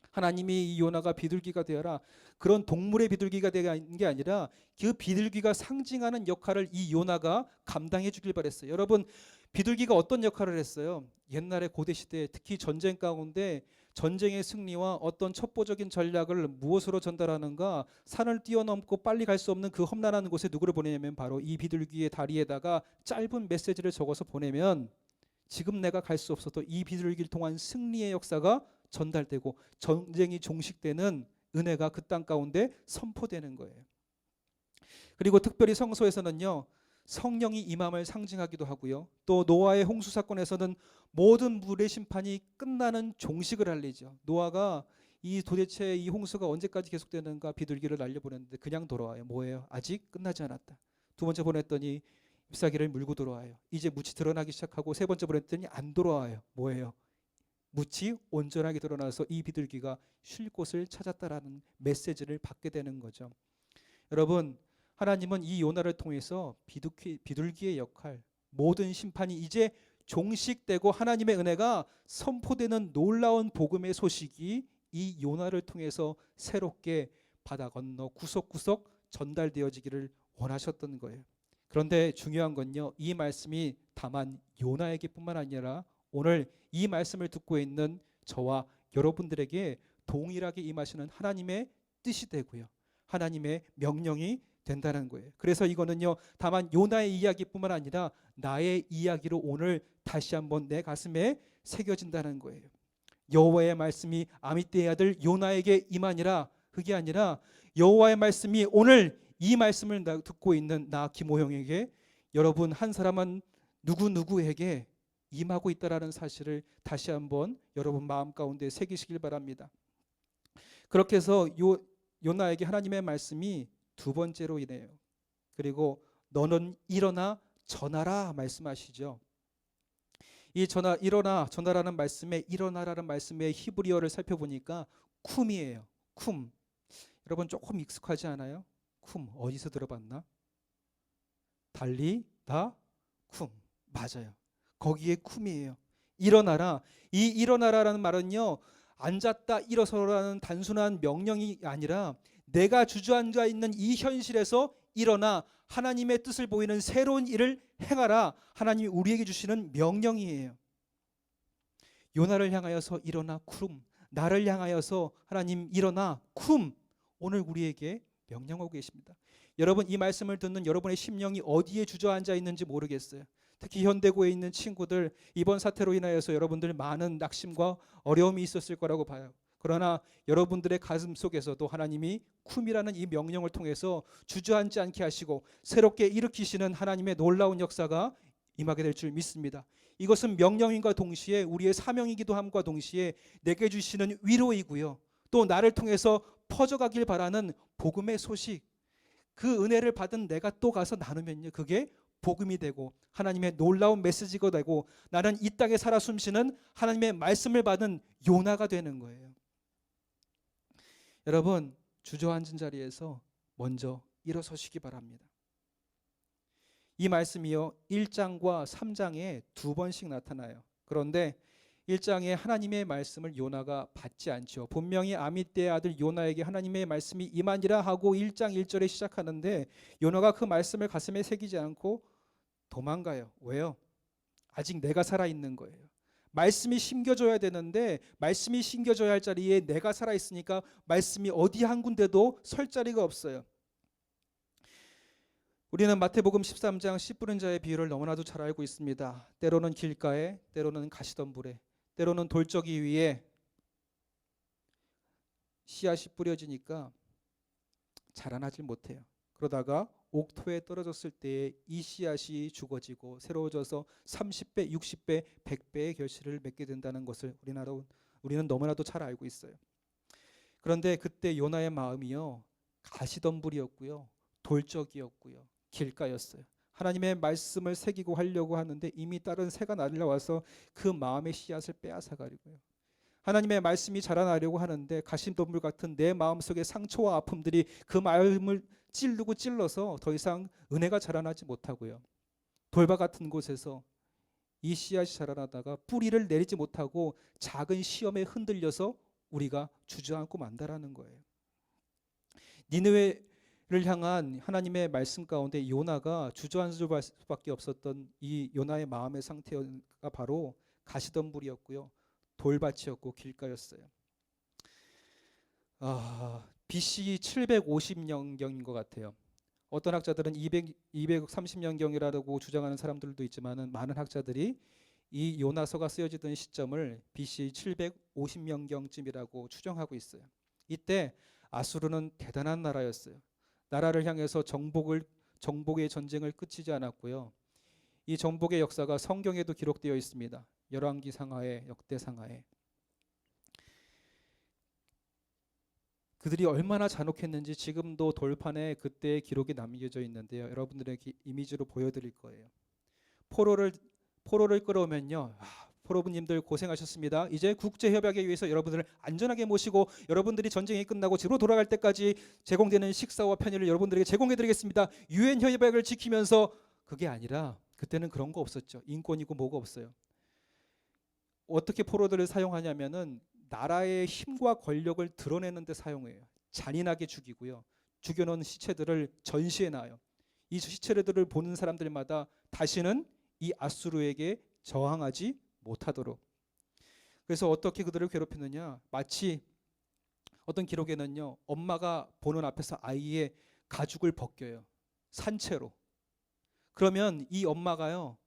하나님이 이 요나가 비둘기가 되어라, 그런 동물의 비둘기가 되는 게 아니라 그 비둘기가 상징하는 역할을 이 요나가 감당해 주길 바랬어요. 여러분, 비둘기가 어떤 역할을 했어요? 옛날에 고대 시대에 특히 전쟁 가운데 전쟁의 승리와 어떤 첩보적인 전략을 무엇으로 전달하는가, 산을 뛰어넘고 빨리 갈 수 없는 그 험난한 곳에 누구를 보내냐면 바로 이 비둘기의 다리에다가 짧은 메시지를 적어서 보내면 지금 내가 갈 수 없어도 이 비둘기를 통한 승리의 역사가 전달되고 전쟁이 종식되는 은혜가 그 땅 가운데 선포되는 거예요. 그리고 특별히 성서에서는요, 성령이 임함을 상징하기도 하고요, 또 노아의 홍수 사건에서는 모든 물의 심판이 끝나는 종식을 알리죠. 노아가 도대체 이 홍수가 언제까지 계속되는가 비둘기를 날려보냈는데 그냥 돌아와요. 뭐예요? 아직 끝나지 않았다. 두 번째 보냈더니 잎사귀를 물고 돌아와요. 이제 묻이 드러나기 시작하고 세 번째 보냈더니 안 돌아와요. 뭐예요? 묻이 온전하게 드러나서 이 비둘기가 쉴 곳을 찾았다라는 메시지를 받게 되는 거죠. 여러분, 하나님은 이 요나를 통해서 비둘기의 역할, 모든 심판이 이제 종식되고 하나님의 은혜가 선포되는 놀라운 복음의 소식이 이 요나를 통해서 새롭게 바다 건너 구석구석 전달되어지기를 원하셨던 거예요. 그런데 중요한 건요, 이 말씀이 다만 요나에게뿐만 아니라 오늘 이 말씀을 듣고 있는 저와 여러분들에게 동일하게 임하시는 하나님의 뜻이 되고요, 하나님의 명령이 된다는 거예요. 그래서 이거는요, 다만 요나의 이야기뿐만 아니라 나의 이야기로 오늘 다시 한번 내 가슴에 새겨진다는 거예요. 여호와의 말씀이 아미떼의 아들 요나에게 임하니라, 그게 아니라 여호와의 말씀이 오늘 이 말씀을 듣고 있는 나 김호영에게, 여러분 한 사람은 누구누구에게 임하고 있다라는 사실을 다시 한번 여러분 마음 가운데 새기시길 바랍니다. 그렇게 해서 요나에게 하나님의 말씀이 두 번째로 이래요. 그리고 너는 일어나 전하라 말씀하시죠. 이 일어나 전하라는 말씀에 일어나라는 말씀의 히브리어를 살펴보니까 쿰이에요. 쿰. 여러분 조금 익숙하지 않아요? 쿰 어디서 들어봤나? 달리다 쿰. 맞아요. 거기에 쿰이에요. 일어나라. 이 일어나라라는 말은요, 앉았다 일어서라는 단순한 명령이 아니라 내가 주저앉아 있는 이 현실에서 일어나 하나님의 뜻을 보이는 새로운 일을 행하라, 하나님이 우리에게 주시는 명령이에요. 요나를 향하여서 일어나 쿰, 나를 향하여서 하나님 일어나 쿰, 오늘 우리에게 명령하고 계십니다. 여러분, 이 말씀을 듣는 여러분의 심령이 어디에 주저앉아 있는지 모르겠어요. 특히 현대고에 있는 친구들, 이번 사태로 인하여서 여러분들 많은 낙심과 어려움이 있었을 거라고 봐요. 그러나 여러분들의 가슴 속에서도 하나님이 쿰이라는 이 명령을 통해서 주저앉지 않게 하시고 새롭게 일으키시는 하나님의 놀라운 역사가 임하게 될 줄 믿습니다. 이것은 명령인과 동시에 우리의 사명이기도 함과 동시에 내게 주시는 위로이고요, 또 나를 통해서 퍼져가길 바라는 복음의 소식, 그 은혜를 받은 내가 또 가서 나누면요, 그게 복음이 되고 하나님의 놀라운 메시지가 되고 나는 이 땅에 살아 숨쉬는 하나님의 말씀을 받은 요나가 되는 거예요. 여러분, 주저앉은 자리에서 먼저 일어서시기 바랍니다. 이 말씀이요 1장과 3장에 두 번씩 나타나요. 그런데 1장에 하나님의 말씀을 요나가 받지 않죠. 분명히 아미떼의 아들 요나에게 하나님의 말씀이 임하니라 하고 1장 1절에 시작하는데 요나가 그 말씀을 가슴에 새기지 않고 도망가요. 왜요? 아직 내가 살아있는 거예요. 말씀이 심겨져야 되는데 말씀이 심겨져야 할 자리에 내가 살아있으니까 말씀이 어디 한 군데도 설 자리가 없어요. 우리는 마태복음 13장 씨 뿌린 자의 비유를 너무나도 잘 알고 있습니다. 때로는 길가에, 때로는 가시덤불에, 때로는 돌적이 위에 씨앗이 뿌려지니까 자라나질 못해요. 그러다가 옥토에 떨어졌을 때에 이 씨앗이 죽어지고 새로워져서 30배, 60배, 100배의 결실을 맺게 된다는 것을 우리는 너무나도 잘 알고 있어요. 그런데 그때 요나의 마음이요 가시덤불이었고요, 돌적이었고요, 길가였어요. 하나님의 말씀을 새기고 하려고 하는데 이미 다른 새가 날라와서 그 마음의 씨앗을 빼앗아가려고요. 하나님의 말씀이 자라나려고 하는데 가시덤불 같은 내 마음속의 상처와 아픔들이 그 마음을 찌르고 찔러서 더 이상 은혜가 자라나지 못하고요. 돌바 같은 곳에서 이 씨앗이 자라나다가 뿌리를 내리지 못하고 작은 시험에 흔들려서 우리가 주저앉고 만다라는 거예요. 니느웨를 향한 하나님의 말씀 가운데 요나가 주저앉을 수밖에 없었던 이 요나의 마음의 상태가 바로 가시덤불이었고요, 돌밭이었고 길가였어요. BC 750년경인 것 같아요. 어떤 학자들은 230년경이라고 주장하는 사람들도 있지만 많은 학자들이 이 요나서가 쓰여지던 시점을 BC 750년경쯤이라고 추정하고 있어요. 이때 아수르는 대단한 나라였어요. 나라를 향해서 정복의 전쟁을 끝이지 않았고요. 이 정복의 역사가 성경에도 기록되어 있습니다. 열왕기 상하에, 역대 상하에. 그들이 얼마나 잔혹했는지 지금도 돌판에 그때의 기록이 남겨져 있는데요. 여러분들에게 이미지로 보여드릴 거예요. 포로를 끌어오면요. 포로분님들 고생하셨습니다. 이제 국제협약에 의해서 여러분들을 안전하게 모시고 여러분들이 전쟁이 끝나고 집으로 돌아갈 때까지 제공되는 식사와 편의를 여러분들에게 제공해드리겠습니다. 유엔 협약을 지키면서 그게 아니라 그때는 그런 거 없었죠. 인권이고 뭐가 없어요. 어떻게 포로들을 사용하냐면은 나라의 힘과 권력을 드러내는 데 사용해요. 잔인하게 죽이고요. 죽여놓은 시체들을 전시해 놔요. 이 시체들을 보는 사람들마다 다시는 이 아수르에게 저항하지 못하도록. 그래서 어떻게 그들을 괴롭히느냐, 마치 어떤 기록에는요, 엄마가 보는 앞에서 아이의 가죽을 벗겨요. 산채로. 그러면 이 엄마가요,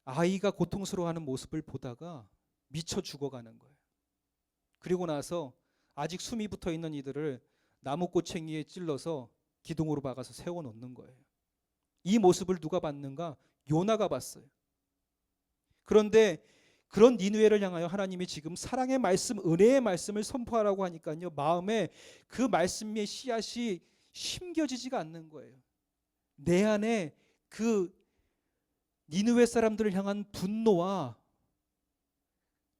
아이가 고통스러워하는 모습을 보다가 미쳐 죽어가는 거예요. 그리고 나서 아직 숨이 붙어 있는 이들을 나무 꼬챙이에 찔러서 기둥으로 박아서 세워놓는 거예요. 이 모습을 누가 봤는가? 요나가 봤어요. 그런데 그런 니느웨를 향하여 하나님이 지금 사랑의 말씀, 은혜의 말씀을 선포하라고 하니까요, 마음에 그 말씀의 씨앗이 심겨지지가 않는 거예요. 내 안에 그 니느웨 사람들을 향한 분노와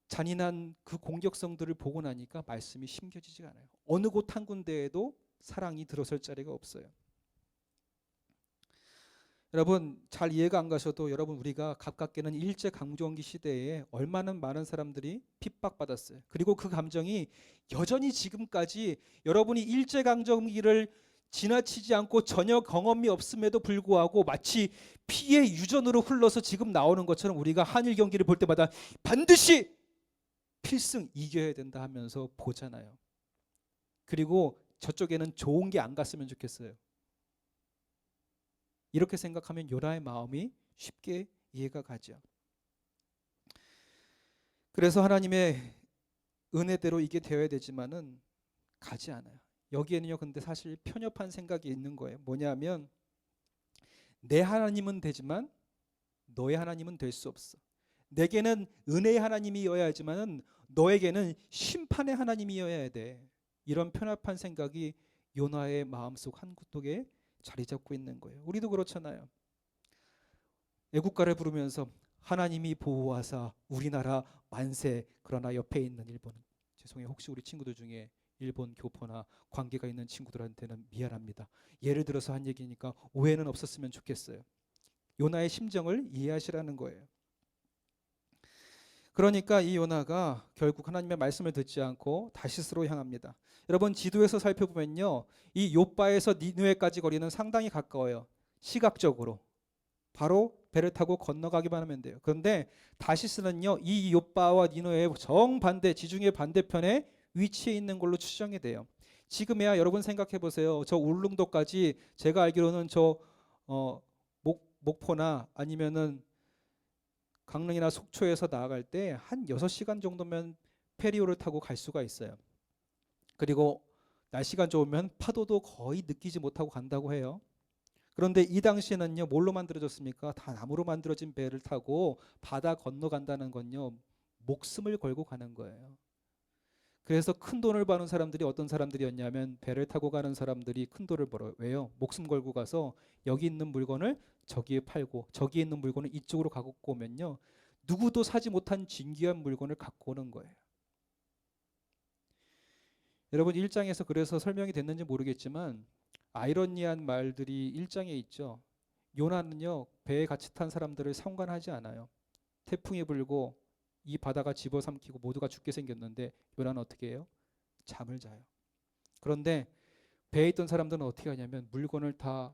잔인한 그 공격성들을 보고 나니까 말씀이 심겨지지가 않아요. 어느 곳 한 군데에도 사랑이 들어설 자리가 없어요. 여러분 잘 이해가 안 가셔도 여러분 우리가 가깝게는 일제강점기 시대에 얼마나 많은 사람들이 핍박받았어요. 그리고 그 감정이 여전히 지금까지 여러분이 일제강점기를 지나치지 않고 전혀 경험이 없음에도 불구하고 마치 피의 유전으로 흘러서 지금 나오는 것처럼 우리가 한일 경기를 볼 때마다 반드시 필승 이겨야 된다 하면서 보잖아요. 그리고 저쪽에는 좋은 게 안 갔으면 좋겠어요. 이렇게 생각하면 요나의 마음이 쉽게 이해가 가죠. 그래서 하나님의 은혜대로 이게 되어야 되지만은 가지 않아요. 여기에는요, 근데 사실 편협한 생각이 있는 거예요. 뭐냐면 내 하나님은 되지만 너의 하나님은 될 수 없어. 내게는 은혜의 하나님이어야 하지만 너에게는 심판의 하나님이어야 돼. 이런 편협한 생각이 요나의 마음속 한 구석에 자리 잡고 있는 거예요. 우리도 그렇잖아요. 애국가를 부르면서 하나님이 보호하사 우리나라 만세. 그러나 옆에 있는 일본은, 죄송해요, 혹시 우리 친구들 중에 일본 교포나 관계가 있는 친구들한테는 미안합니다. 예를 들어서 한 얘기니까 오해는 없었으면 좋겠어요. 요나의 심정을 이해하시라는 거예요. 그러니까 이 요나가 결국 하나님의 말씀을 듣지 않고 다시스로 향합니다. 여러분 지도에서 살펴보면요, 이 요빠에서 니느웨까지 거리는 상당히 가까워요. 시각적으로 바로 배를 타고 건너가기만 하면 돼요. 그런데 다시스는요, 이 요빠와 니느웨의 정반대, 지중해 반대편에 위치해 있는 걸로 추정이 돼요. 지금이야 여러분 생각해 보세요. 저 울릉도까지 제가 알기로는 저 목포나 아니면은 강릉이나 속초에서 나아갈 때 한 6시간 정도면 페리오를 타고 갈 수가 있어요. 그리고 날씨가 좋으면 파도도 거의 느끼지 못하고 간다고 해요. 그런데 이 당시에는요, 뭘로 만들어졌습니까? 다 나무로 만들어진 배를 타고 바다 건너간다는 건요, 목숨을 걸고 가는 거예요. 그래서 큰 돈을 버는 사람들이 어떤 사람들이었냐면, 배를 타고 가는 사람들이 큰 돈을 벌어요. 왜요? 목숨 걸고 가서 여기 있는 물건을 저기에 팔고, 저기에 있는 물건을 이쪽으로 갖고 오면요, 누구도 사지 못한 진귀한 물건을 갖고 오는 거예요. 여러분 1장에서 그래서 설명이 됐는지 모르겠지만 아이러니한 말들이 1장에 있죠. 요나는요, 배에 같이 탄 사람들을 상관하지 않아요. 태풍이 불고 이 바다가 집어삼키고 모두가 죽게 생겼는데 요나는 어떻게 해요? 잠을 자요. 그런데 배에 있던 사람들은 어떻게 하냐면 물건을 다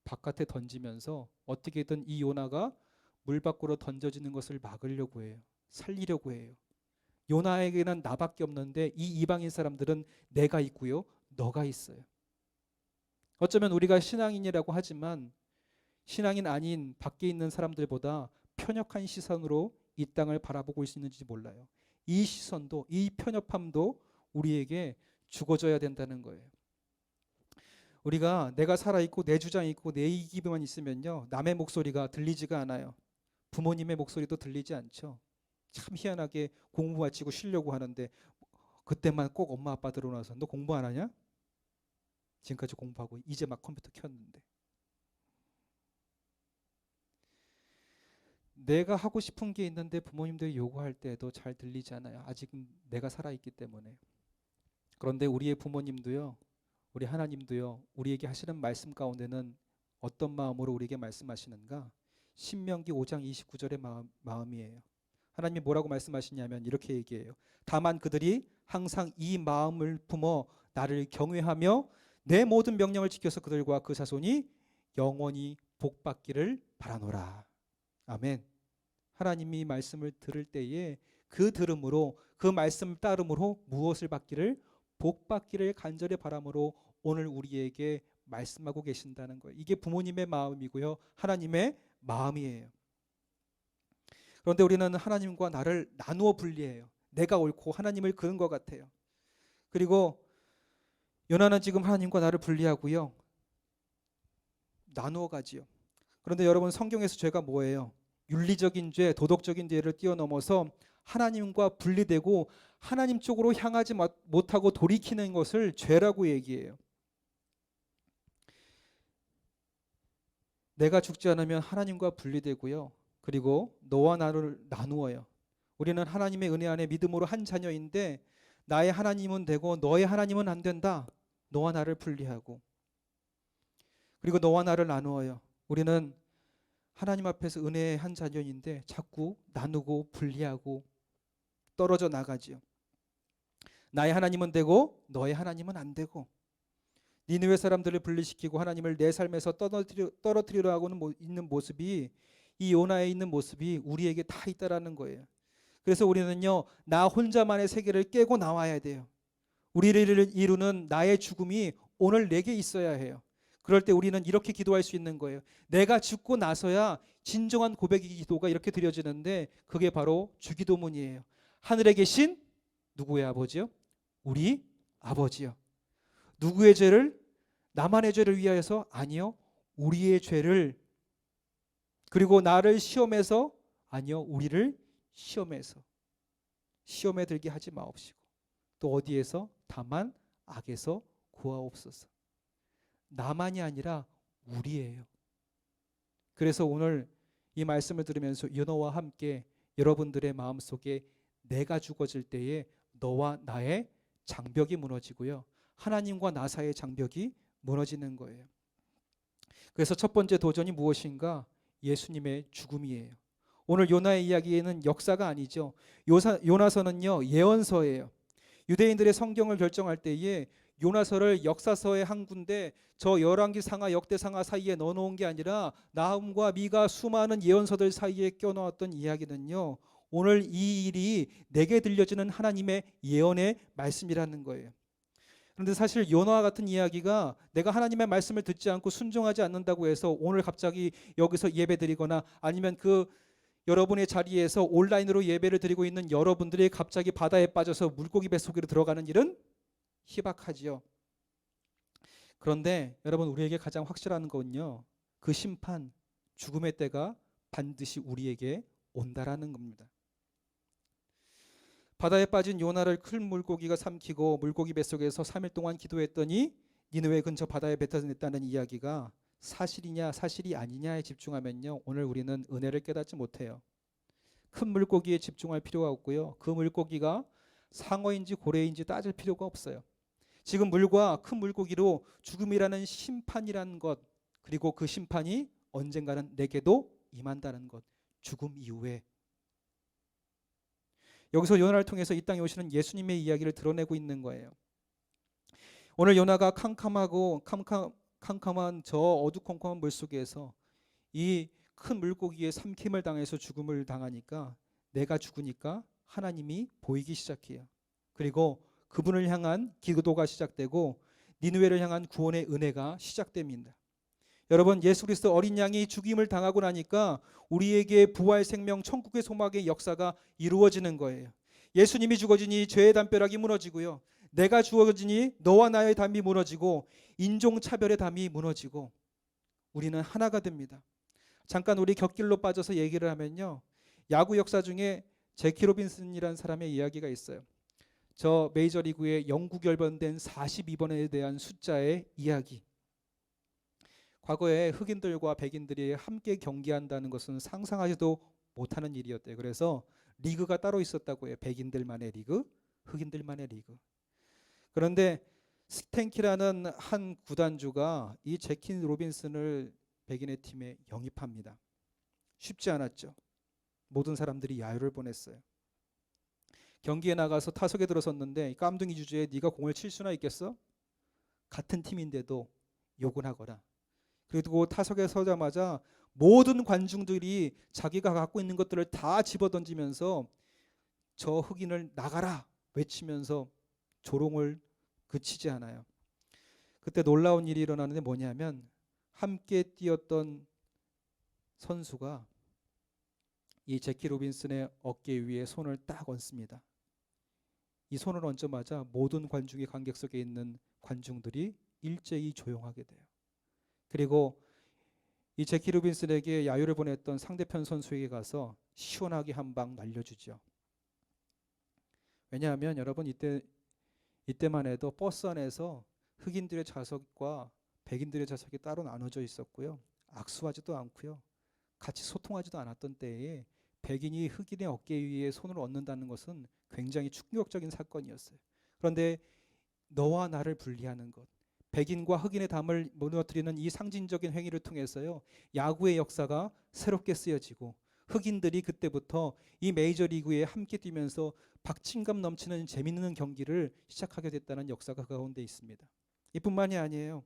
바깥에 던지면서 어떻게든 이 요나가 물 밖으로 던져지는 것을 막으려고 해요. 살리려고 해요. 요나에게는 나밖에 없는데 이 이방인 사람들은 내가 있고요, 너가 있어요. 어쩌면 우리가 신앙인이라고 하지만 신앙인 아닌 밖에 있는 사람들보다 편협한 시선으로 이 땅을 바라보고 있는지 몰라요. 이 시선도, 이 편협함도 우리에게 죽어져야 된다는 거예요. 우리가 내가 살아있고 내 주장이 있고 내 이기만 있으면요, 남의 목소리가 들리지가 않아요. 부모님의 목소리도 들리지 않죠. 참 희한하게 공부 마치고 쉬려고 하는데 그때만 꼭 엄마 아빠 들어오나서 너 공부 안 하냐? 지금까지 공부하고 이제 막 컴퓨터 켰는데. 내가 하고 싶은 게 있는데 부모님들이 요구할 때도 잘 들리지 않아요. 아직은 내가 살아있기 때문에. 그런데 우리의 부모님도요, 우리 하나님도요, 우리에게 하시는 말씀 가운데는 어떤 마음으로 우리에게 말씀하시는가? 신명기 5장 29절의 마음이에요. 하나님이 뭐라고 말씀하시냐면 이렇게 얘기해요. 다만 그들이 항상 이 마음을 품어 나를 경외하며 내 모든 명령을 지켜서 그들과 그 자손이 영원히 복받기를 바라노라. 아멘. 하나님이 말씀을 들을 때에 그 들음으로, 그 말씀 따름으로 무엇을 받기를? 복받기를 간절히 바람으로 오늘 우리에게 말씀하고 계신다는 거예요. 이게 부모님의 마음이고요, 하나님의 마음이에요. 그런데 우리는 하나님과 나를 나누어 분리해요. 내가 옳고 하나님을 그은 것 같아요. 그리고 요나는 지금 하나님과 나를 분리하고요, 나누어 가지요. 그런데 여러분 성경에서 죄가 뭐예요? 윤리적인 죄, 도덕적인 죄를 뛰어넘어서 하나님과 분리되고 하나님 쪽으로 향하지 못하고 돌이키는 것을 죄라고 얘기해요. 내가 죽지 않으면 하나님과 분리되고요, 그리고 너와 나를 나누어요. 우리는 하나님의 은혜 안에 믿음으로 한 자녀인데 나의 하나님은 되고 너의 하나님은 안 된다. 너와 나를 분리하고, 그리고 너와 나를 나누어요. 우리는 하나님 앞에서 은혜의 한 자녀인데 자꾸 나누고 분리하고 떨어져 나가지요. 나의 하나님은 되고 너의 하나님은 안 되고, 니느웨 사람들을 분리시키고 하나님을 내 삶에서 떨어뜨리려 하고는 있는 모습이, 이 요나에 있는 모습이 우리에게 다 있다라는 거예요. 그래서 우리는요, 나 혼자만의 세계를 깨고 나와야 돼요. 우리를 이루는 나의 죽음이 오늘 내게 있어야 해요. 그럴 때 우리는 이렇게 기도할 수 있는 거예요. 내가 죽고 나서야 진정한 고백의 기도가 이렇게 드려지는데 그게 바로 주기도문이에요. 하늘에 계신 누구의 아버지요? 우리 아버지요. 누구의 죄를? 나만의 죄를 위하여서? 아니요, 우리의 죄를. 그리고 나를 시험해서? 아니요, 우리를 시험해서. 시험에 들게 하지 마옵시고 또 어디에서? 다만 악에서 구하옵소서. 나만이 아니라 우리예요. 그래서 오늘 이 말씀을 들으면서 요나와 함께 여러분들의 마음속에 내가 죽어질 때에 너와 나의 장벽이 무너지고요. 하나님과 나 사이의 장벽이 무너지는 거예요. 그래서 첫 번째 도전이 무엇인가? 예수님의 죽음이에요. 오늘 요나의 이야기에는 역사가 아니죠. 요나서는요, 예언서예요. 유대인들의 성경을 결정할 때에 요나서를 역사서의 한 군데 저 열왕기상하 역대상하 사이에 넣어놓은 게 아니라 나훔과 미가 수많은 예언서들 사이에 껴넣었던 이야기는요, 오늘 이 일이 내게 들려지는 하나님의 예언의 말씀이라는 거예요. 그런데 사실 요나와 같은 이야기가 내가 하나님의 말씀을 듣지 않고 순종하지 않는다고 해서 오늘 갑자기 여기서 예배드리거나 아니면 그 여러분의 자리에서 온라인으로 예배를 드리고 있는 여러분들이 갑자기 바다에 빠져서 물고기 뱃속으로 들어가는 일은 희박하지요. 그런데 여러분, 우리에게 가장 확실한 건요, 그 심판, 죽음의 때가 반드시 우리에게 온다라는 겁니다. 바다에 빠진 요나를 큰 물고기가 삼키고 물고기 뱃속에서 3일 동안 기도했더니 니느웨 근처 바다에 뱉어냈다는 이야기가 사실이냐 사실이 아니냐에 집중하면요, 오늘 우리는 은혜를 깨닫지 못해요. 큰 물고기에 집중할 필요가 없고요, 그 물고기가 상어인지 고래인지 따질 필요가 없어요. 지금 물과 큰 물고기로 죽음이라는 심판이라는 것, 그리고 그 심판이 언젠가는 내게도 임한다는 것, 죽음 이후에. 여기서 요나를 통해서 이 땅에 오시는 예수님의 이야기를 드러내고 있는 거예요. 오늘 요나가 캄캄한 저 어두컴컴한 물속에서 이 큰 물고기의 삼킴을 당해서 죽음을 당하니까, 내가 죽으니까 하나님이 보이기 시작해요. 그리고 그분을 향한 기도가 시작되고 니느웨를 향한 구원의 은혜가 시작됩니다. 여러분, 예수 그리스도 어린 양이 죽임을 당하고 나니까 우리에게 부활 생명 천국의 소망의 역사가 이루어지는 거예요. 예수님이 죽어지니 죄의 담벼락이 무너지고요, 내가 죽어지니 너와 나의 담이 무너지고 인종차별의 담이 무너지고 우리는 하나가 됩니다. 잠깐 우리 곁길로 빠져서 얘기를 하면요, 야구 역사 중에 제키 로빈슨이라는 사람의 이야기가 있어요. 저 메이저리그의 영구 결번된 42번에 대한 숫자의 이야기. 과거에 흑인들과 백인들이 함께 경기한다는 것은 상상하지도 못하는 일이었대요. 그래서 리그가 따로 있었다고 해요. 백인들만의 리그, 흑인들만의 리그. 그런데 스탠키라는 한 구단주가 이 제키 로빈슨을 백인의 팀에 영입합니다. 쉽지 않았죠. 모든 사람들이 야유를 보냈어요. 경기에 나가서 타석에 들어섰는데 깜둥이 주제에 네가 공을 칠 수나 있겠어? 같은 팀인데도 욕을 하거나, 그리고 타석에 서자마자 모든 관중들이 자기가 갖고 있는 것들을 다 집어던지면서 저 흑인을 나가라 외치면서 조롱을 그치지 않아요. 그때 놀라운 일이 일어나는데 뭐냐면, 함께 뛰었던 선수가 이 제키 로빈슨의 어깨 위에 손을 딱 얹습니다. 이 손을 얹자마자 모든 관중의 관객석에 있는 관중들이 일제히 조용하게 돼요. 그리고 이 제키 로빈슨에게 야유를 보냈던 상대편 선수에게 가서 시원하게 한 방 날려주죠. 왜냐하면 여러분, 이때만 해도 버스 안에서 흑인들의 좌석과 백인들의 좌석이 따로 나눠져 있었고요, 악수하지도 않고요, 같이 소통하지도 않았던 때에 백인이 흑인의 어깨 위에 손을 얹는다는 것은 굉장히 충격적인 사건이었어요. 그런데 너와 나를 분리하는 것, 백인과 흑인의 담을 무너뜨리는 이 상징적인 행위를 통해서요, 야구의 역사가 새롭게 쓰여지고 흑인들이 그때부터 이 메이저리그에 함께 뛰면서 박진감 넘치는 재미있는 경기를 시작하게 됐다는 역사가 그 가운데 있습니다. 이뿐만이 아니에요.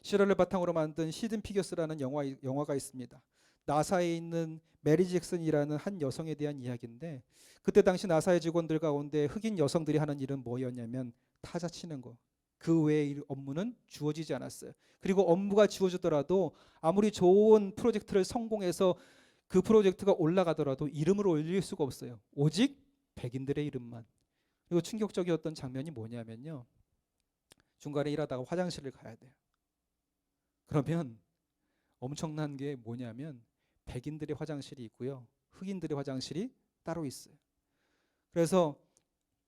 실화를 바탕으로 만든 히든 피겨스라는 영화가 있습니다. 나사에 있는 메리 잭슨이라는 한 여성에 대한 이야기인데, 그때 당시 나사의 직원들 가운데 흑인 여성들이 하는 일은 뭐였냐면 타자 치는 거. 그 외의 업무는 주어지지 않았어요. 그리고 업무가 주어지더라도 아무리 좋은 프로젝트를 성공해서 그 프로젝트가 올라가더라도 이름을 올릴 수가 없어요. 오직 백인들의 이름만. 그리고 충격적이었던 장면이 뭐냐면요, 중간에 일하다가 화장실을 가야 돼요. 그러면 엄청난 게 뭐냐면 백인들의 화장실이 있고요, 흑인들의 화장실이 따로 있어요. 그래서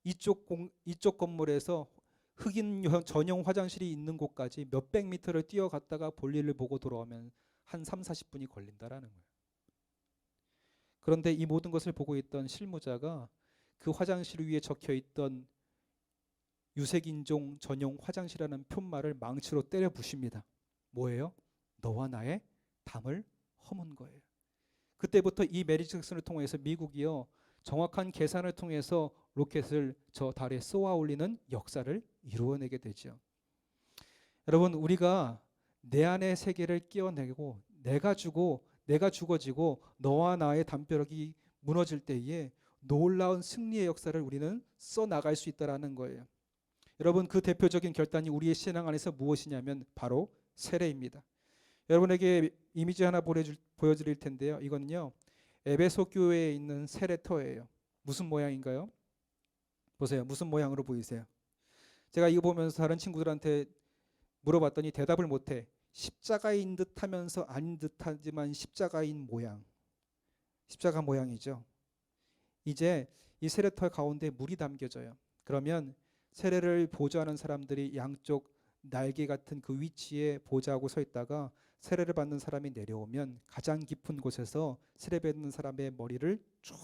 이쪽 건물에서 흑인 전용 화장실이 있는 곳까지 몇백 미터를 뛰어갔다가 볼일을 보고 돌아오면 한 30-40분이 걸린다라는 거예요. 그런데 이 모든 것을 보고 있던 실무자가 그 화장실 위에 적혀 있던 유색인종 전용 화장실이라는 푯말을 망치로 때려 부십니다. 뭐예요? 너와 나의 담을 허문 거예요. 그때부터 이 메리 잭슨을 통해서 미국이요 정확한 계산을 통해서 로켓을 저 달에 쏘아 올리는 역사를 이루어내게 되죠. 여러분, 우리가 내 안의 세계를 끼워내고 내가 죽어지고 너와 나의 담벼락이 무너질 때에 놀라운 승리의 역사를 우리는 써나갈 수 있다는 거예요. 여러분, 그 대표적인 결단이 우리의 신앙 안에서 무엇이냐면 바로 세례입니다. 여러분에게 이미지 하나 보여드릴 텐데요. 이거는요 에베소 교회에 있는 세례터예요. 무슨 모양인가요? 보세요. 무슨 모양으로 보이세요? 제가 이거 보면서 다른 친구들한테 물어봤더니 대답을 못해. 십자가인 듯하면서 아닌 듯하지만 십자가인 모양. 십자가 모양이죠. 이제 이 세례터 가운데 물이 담겨져요. 그러면 세례를 보좌하는 사람들이 양쪽 날개 같은 그 위치에 보좌하고 서 있다가 세례를 받는 사람이 내려오면 가장 깊은 곳에서 세례 받는 사람의 머리를 쫙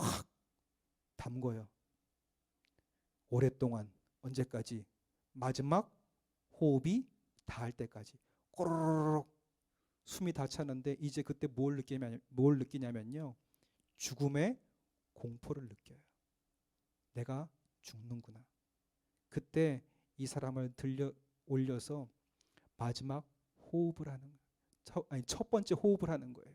담궈요. 오랫동안 언제까지? 마지막 호흡이 닿을 때까지 꼬르륵 숨이 다 차는데 이제 그때 뭘 느끼냐면요 죽음의 공포를 느껴요. 내가 죽는구나. 그때 이 사람을 들려 올려서 마지막 호흡을 하는 거예요. 첫 번째 호흡을 하는 거예요.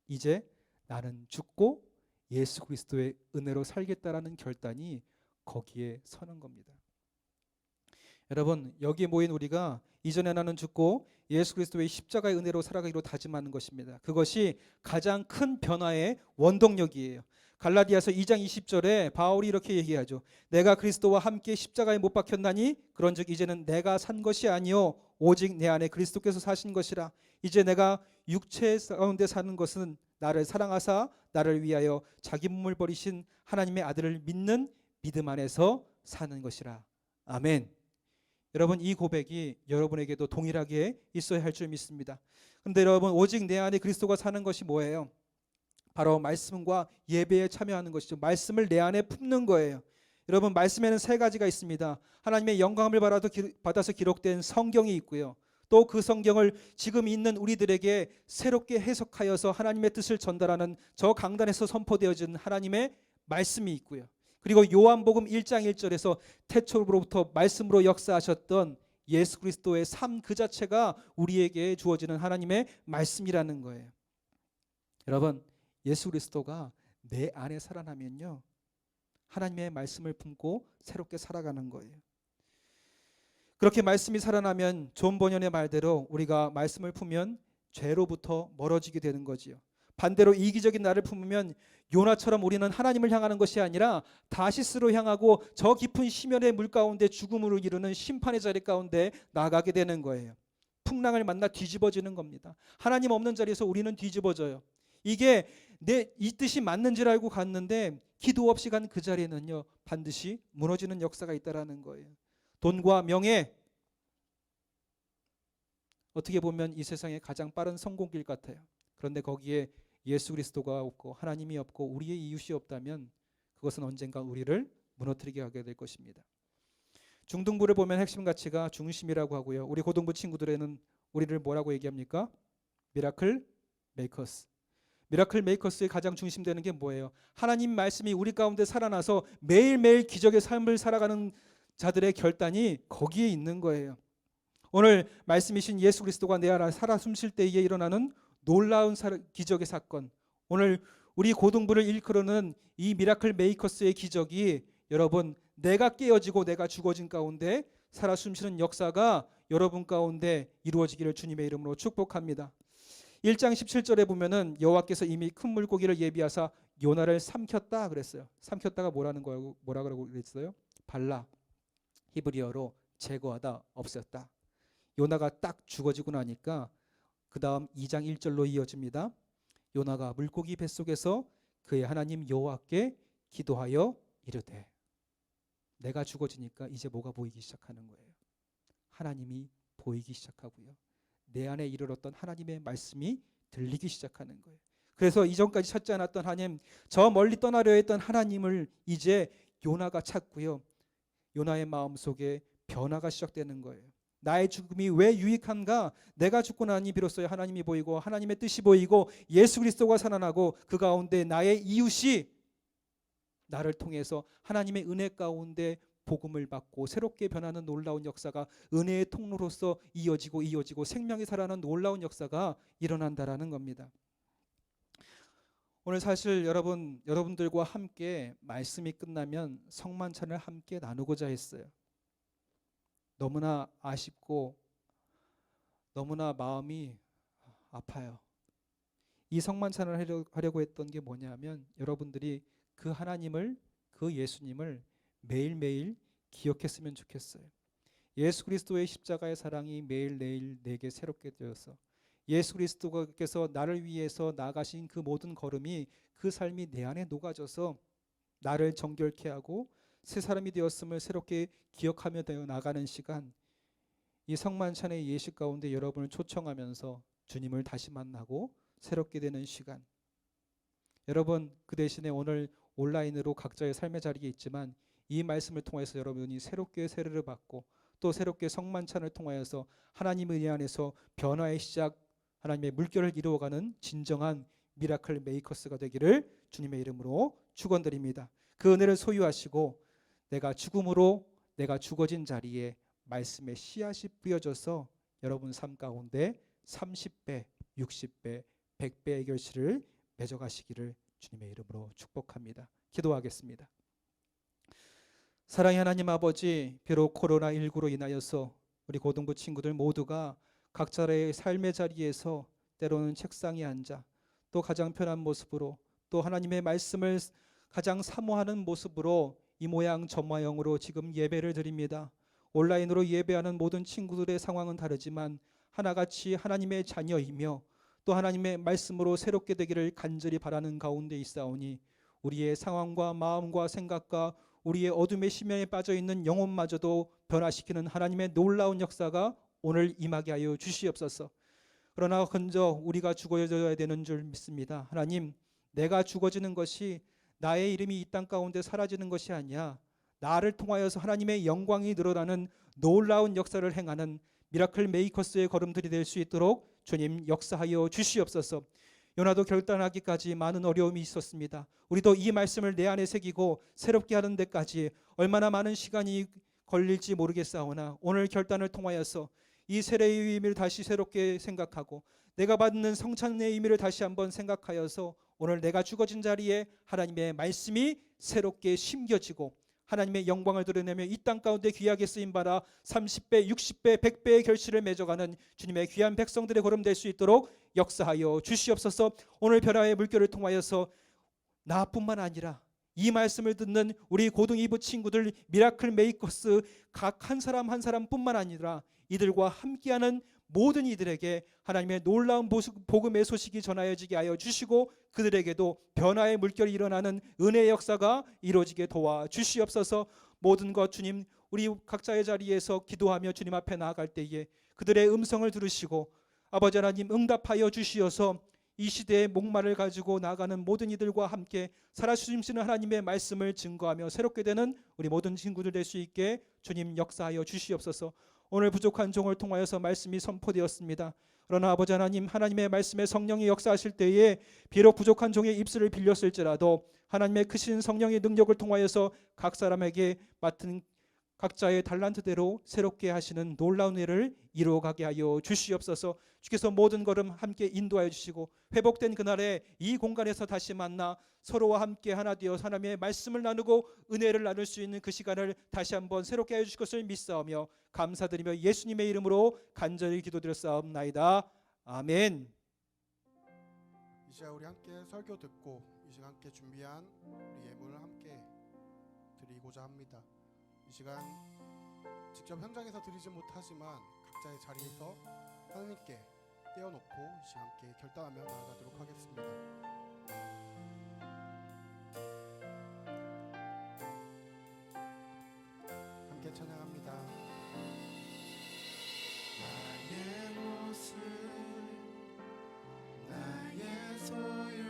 이제 나는 죽고 예수 그리스도의 은혜로 살겠다라는 결단이 거기에 서는 겁니다. 여러분, 여기에 모인 우리가 이전에 나는 죽고 예수 그리스도의 십자가의 은혜로 살아가기로 다짐하는 것입니다. 그것이 가장 큰 변화의 원동력이에요. 갈라디아서 2장 20절에 바울이 이렇게 얘기하죠. 내가 그리스도와 함께 십자가에 못 박혔나니 그런즉 이제는 내가 산 것이 아니요 오직 내 안에 그리스도께서 사신 것이라. 이제 내가 육체 가운데 사는 것은 나를 사랑하사 나를 위하여 자기 몸을 버리신 하나님의 아들을 믿는 믿음 안에서 사는 것이라. 아멘. 여러분, 이 고백이 여러분에게도 동일하게 있어야 할 줄 믿습니다. 그런데 여러분, 오직 내 안에 그리스도가 사는 것이 뭐예요? 바로 말씀과 예배에 참여하는 것이죠. 말씀을 내 안에 품는 거예요. 여러분, 말씀에는 세 가지가 있습니다. 하나님의 영광을 받아서 기록된 성경이 있고요. 또 그 성경을 지금 있는 우리들에게 새롭게 해석하여서 하나님의 뜻을 전달하는 저 강단에서 선포되어진 하나님의 말씀이 있고요. 그리고 요한복음 1장 1절에서 태초로부터 말씀으로 역사하셨던 예수 그리스도의 삶 그 자체가 우리에게 주어지는 하나님의 말씀이라는 거예요. 여러분, 예수 그리스도가 내 안에 살아나면요 하나님의 말씀을 품고 새롭게 살아가는 거예요. 그렇게 말씀이 살아나면 존 버년의 말대로 우리가 말씀을 품으면 죄로부터 멀어지게 되는 거지요. 반대로 이기적인 나를 품으면 요나처럼 우리는 하나님을 향하는 것이 아니라 다시스로 향하고 저 깊은 심연의 물 가운데 죽음으로 이르는 심판의 자리 가운데 나가게 되는 거예요. 풍랑을 만나 뒤집어지는 겁니다. 하나님 없는 자리에서 우리는 뒤집어져요. 이게 내 이 뜻이 맞는 줄 알고 갔는데 기도 없이 간 그 자리에는요 반드시 무너지는 역사가 있다라는 거예요. 돈과 명예, 어떻게 보면 이 세상의 가장 빠른 성공길 같아요. 그런데 거기에 예수 그리스도가 없고 하나님이 없고 우리의 이웃이 없다면 그것은 언젠가 우리를 무너뜨리게 하게 될 것입니다. 중등부를 보면 핵심 가치가 중심이라고 하고요. 우리 고등부 친구들에는 우리를 뭐라고 얘기합니까? 미라클 메이커스. 미라클 메이커스의 가장 중심되는 게 뭐예요? 하나님 말씀이 우리 가운데 살아나서 매일매일 기적의 삶을 살아가는 자들의 결단이 거기에 있는 거예요. 오늘 말씀이신 예수 그리스도가 내 안에 살아 숨쉴 때에 일어나는 놀라운 기적의 사건, 오늘 우리 고등부를 일컬어는 이 미라클 메이커스의 기적이 여러분 내가 깨어지고 내가 죽어진 가운데 살아 숨쉬는 역사가 여러분 가운데 이루어지기를 주님의 이름으로 축복합니다. 1장 17절에 보면은 여호와께서 이미 큰 물고기를 예비하사 요나를 삼켰다 그랬어요. 삼켰다가 뭐라고 그랬어요? 발라, 히브리어로 제거하다, 없앴다. 요나가 딱 죽어지고 나니까 그 다음 2장 1절로 이어집니다. 요나가 물고기 뱃속에서 그의 하나님 여호와께 기도하여 이르되. 내가 죽어지니까 이제 뭐가 보이기 시작하는 거예요? 하나님이 보이기 시작하고요. 내 안에 이르렀던 하나님의 말씀이 들리기 시작하는 거예요. 그래서 이전까지 찾지 않았던 하나님, 저 멀리 떠나려 했던 하나님을 이제 요나가 찾고요. 요나의 마음속에 변화가 시작되는 거예요. 나의 죽음이 왜 유익한가? 내가 죽고 나니 비로소 하나님이 보이고 하나님의 뜻이 보이고 예수 그리스도가 살아나고 그 가운데 나의 이웃이 나를 통해서 하나님의 은혜 가운데 복음을 받고 새롭게 변하는 놀라운 역사가 은혜의 통로로서 이어지고 생명이 살아나는 놀라운 역사가 일어난다라는 겁니다. 오늘 사실 여러분들과 함께 말씀이 끝나면 성만찬을 함께 나누고자 했어요. 너무나 아쉽고 너무나 마음이 아파요. 이 성만찬을 하려고 했던 게 뭐냐면 여러분들이 그 하나님을, 그 예수님을 매일매일 기억했으면 좋겠어요. 예수 그리스도의 십자가의 사랑이 매일매일 내게 새롭게 되어서 예수 그리스도께서 나를 위해서 나가신 그 모든 걸음이, 그 삶이 내 안에 녹아져서 나를 정결케 하고 새 사람이 되었음을 새롭게 기억하며 되어 나가는 시간, 이 성만찬의 예식 가운데 여러분을 초청하면서 주님을 다시 만나고 새롭게 되는 시간, 여러분 그 대신에 오늘 온라인으로 각자의 삶의 자리에 있지만 이 말씀을 통해서 여러분이 새롭게 세례를 받고 또 새롭게 성만찬을 통하여서 하나님의 은혜 안에서 변화의 시작, 하나님의 물결을 이루어가는 진정한 미라클 메이커스가 되기를 주님의 이름으로 축원드립니다. 그 은혜를 소유하시고 내가 죽음으로 내가 죽어진 자리에 말씀의 씨앗이 뿌려져서 여러분 삶 가운데 30배, 60배, 100배의 결실을 맺어가시기를 주님의 이름으로 축복합니다. 기도하겠습니다. 사랑의 하나님 아버지, 비록 코로나19로 인하여서 우리 고등부 친구들 모두가 각자의 삶의 자리에서 때로는 책상에 앉아 또 가장 편한 모습으로 또 하나님의 말씀을 가장 사모하는 모습으로 이 모양 저 모양으로 지금 예배를 드립니다. 온라인으로 예배하는 모든 친구들의 상황은 다르지만 하나같이 하나님의 자녀이며 또 하나님의 말씀으로 새롭게 되기를 간절히 바라는 가운데 있사오니 우리의 상황과 마음과 생각과 우리의 어둠의 심연에 빠져있는 영혼마저도 변화시키는 하나님의 놀라운 역사가 오늘 임하게 하여 주시옵소서. 그러나 먼저 우리가 죽어져야 되는 줄 믿습니다. 하나님, 내가 죽어지는 것이 나의 이름이 이 땅 가운데 사라지는 것이 아니야, 나를 통하여서 하나님의 영광이 늘어나는 놀라운 역사를 행하는 미라클 메이커스의 걸음들이 될 수 있도록 주님 역사하여 주시옵소서. 요나도 결단하기까지 많은 어려움이 있었습니다. 우리도 이 말씀을 내 안에 새기고 새롭게 하는 데까지 얼마나 많은 시간이 걸릴지 모르겠사오나 오늘 결단을 통하여서 이 세례의 의미를 다시 새롭게 생각하고 내가 받는 성찬의 의미를 다시 한번 생각하여서 오늘 내가 죽어진 자리에 하나님의 말씀이 새롭게 심겨지고 하나님의 영광을 드러내며 이 땅 가운데 귀하게 쓰임받아 30배, 60배, 100배의 결실을 맺어가는 주님의 귀한 백성들의 걸음 될 수 있도록 역사하여 주시옵소서. 오늘 변화의 물결을 통하여서 나뿐만 아니라 이 말씀을 듣는 우리 고등 2부 친구들 미라클 메이커스 각 한 사람 한 사람뿐만 아니라 이들과 함께하는 모든 이들에게 하나님의 놀라운 복음의 소식이 전하여지게 하여 주시고 그들에게도 변화의 물결이 일어나는 은혜의 역사가 이루어지게 도와 주시옵소서. 모든 것 주님, 우리 각자의 자리에서 기도하며 주님 앞에 나아갈 때에 그들의 음성을 들으시고 아버지 하나님 응답하여 주시어서 이 시대의 목마를 가지고 나가는 모든 이들과 함께 살아주시는 하나님의 말씀을 증거하며 새롭게 되는 우리 모든 친구들 될 수 있게 주님 역사하여 주시옵소서. 오늘 부족한 종을 통하여서 말씀이 선포되었습니다. 그러나 아버지 하나님, 하나님의 말씀에 성령이 역사하실 때에 비록 부족한 종의 입술을 빌렸을지라도 하나님의 크신 성령의 능력을 통하여서 각 사람에게 맡은 각자의 달란트대로 새롭게 하시는 놀라운 일을 이루어가게 하여 주시옵소서. 주께서 모든 걸음 함께 인도하여 주시고 회복된 그날에 이 공간에서 다시 만나 서로와 함께 하나 되어 하나님의 말씀을 나누고 은혜를 나눌 수 있는 그 시간을 다시 한번 새롭게 하여 주실 것을 믿사오며 감사드리며 예수님의 이름으로 간절히 기도드렸사옵나이다. 아멘. 이 시간 우리 함께 설교 듣고 이 시간 함께 준비한 우리 예물을 함께 드리고자 합니다. 이 시간 직접 현장에서 드리지 못하지만 각자의 자리에서 하나님께 떼어놓고 이 시간 함께 결단하며 나아가도록 하겠습니다. 함께 찬양합니다. 나의 모습 나의 소유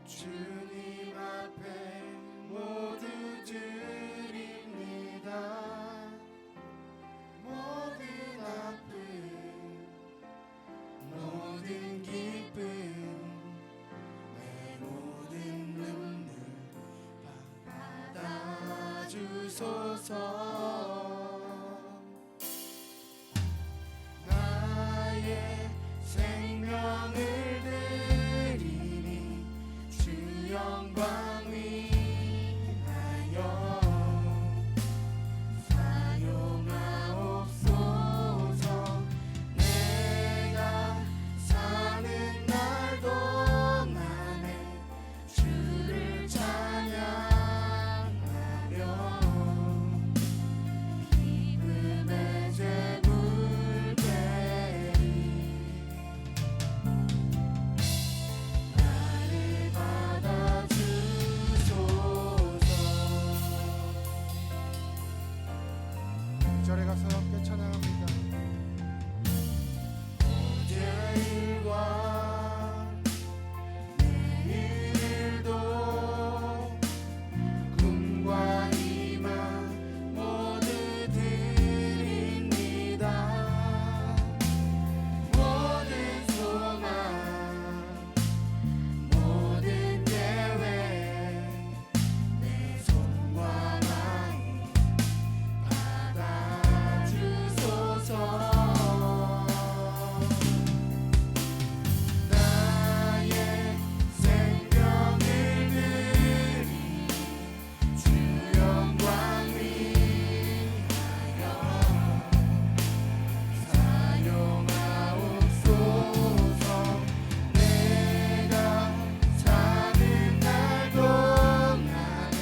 주님 앞에 모두 드립니다. 주소서. 나의 생명을 드리니 주 영광 위하여 사용하옵소서. 내가 사는 날 동안에 주를 찬양하며 기쁨의 제물 드리니 나를 받아주소서. 이 절에 가서 함께 찬양합니다. 어제 일과 내일도 꿈과 희망 모두 드립니다. 모든 소망 모든 계획 내 손과 마음 받아주소서. 나의 생명을 드리니 주 영광 위하여 사용하옵소서. 내가 사는 날 동안에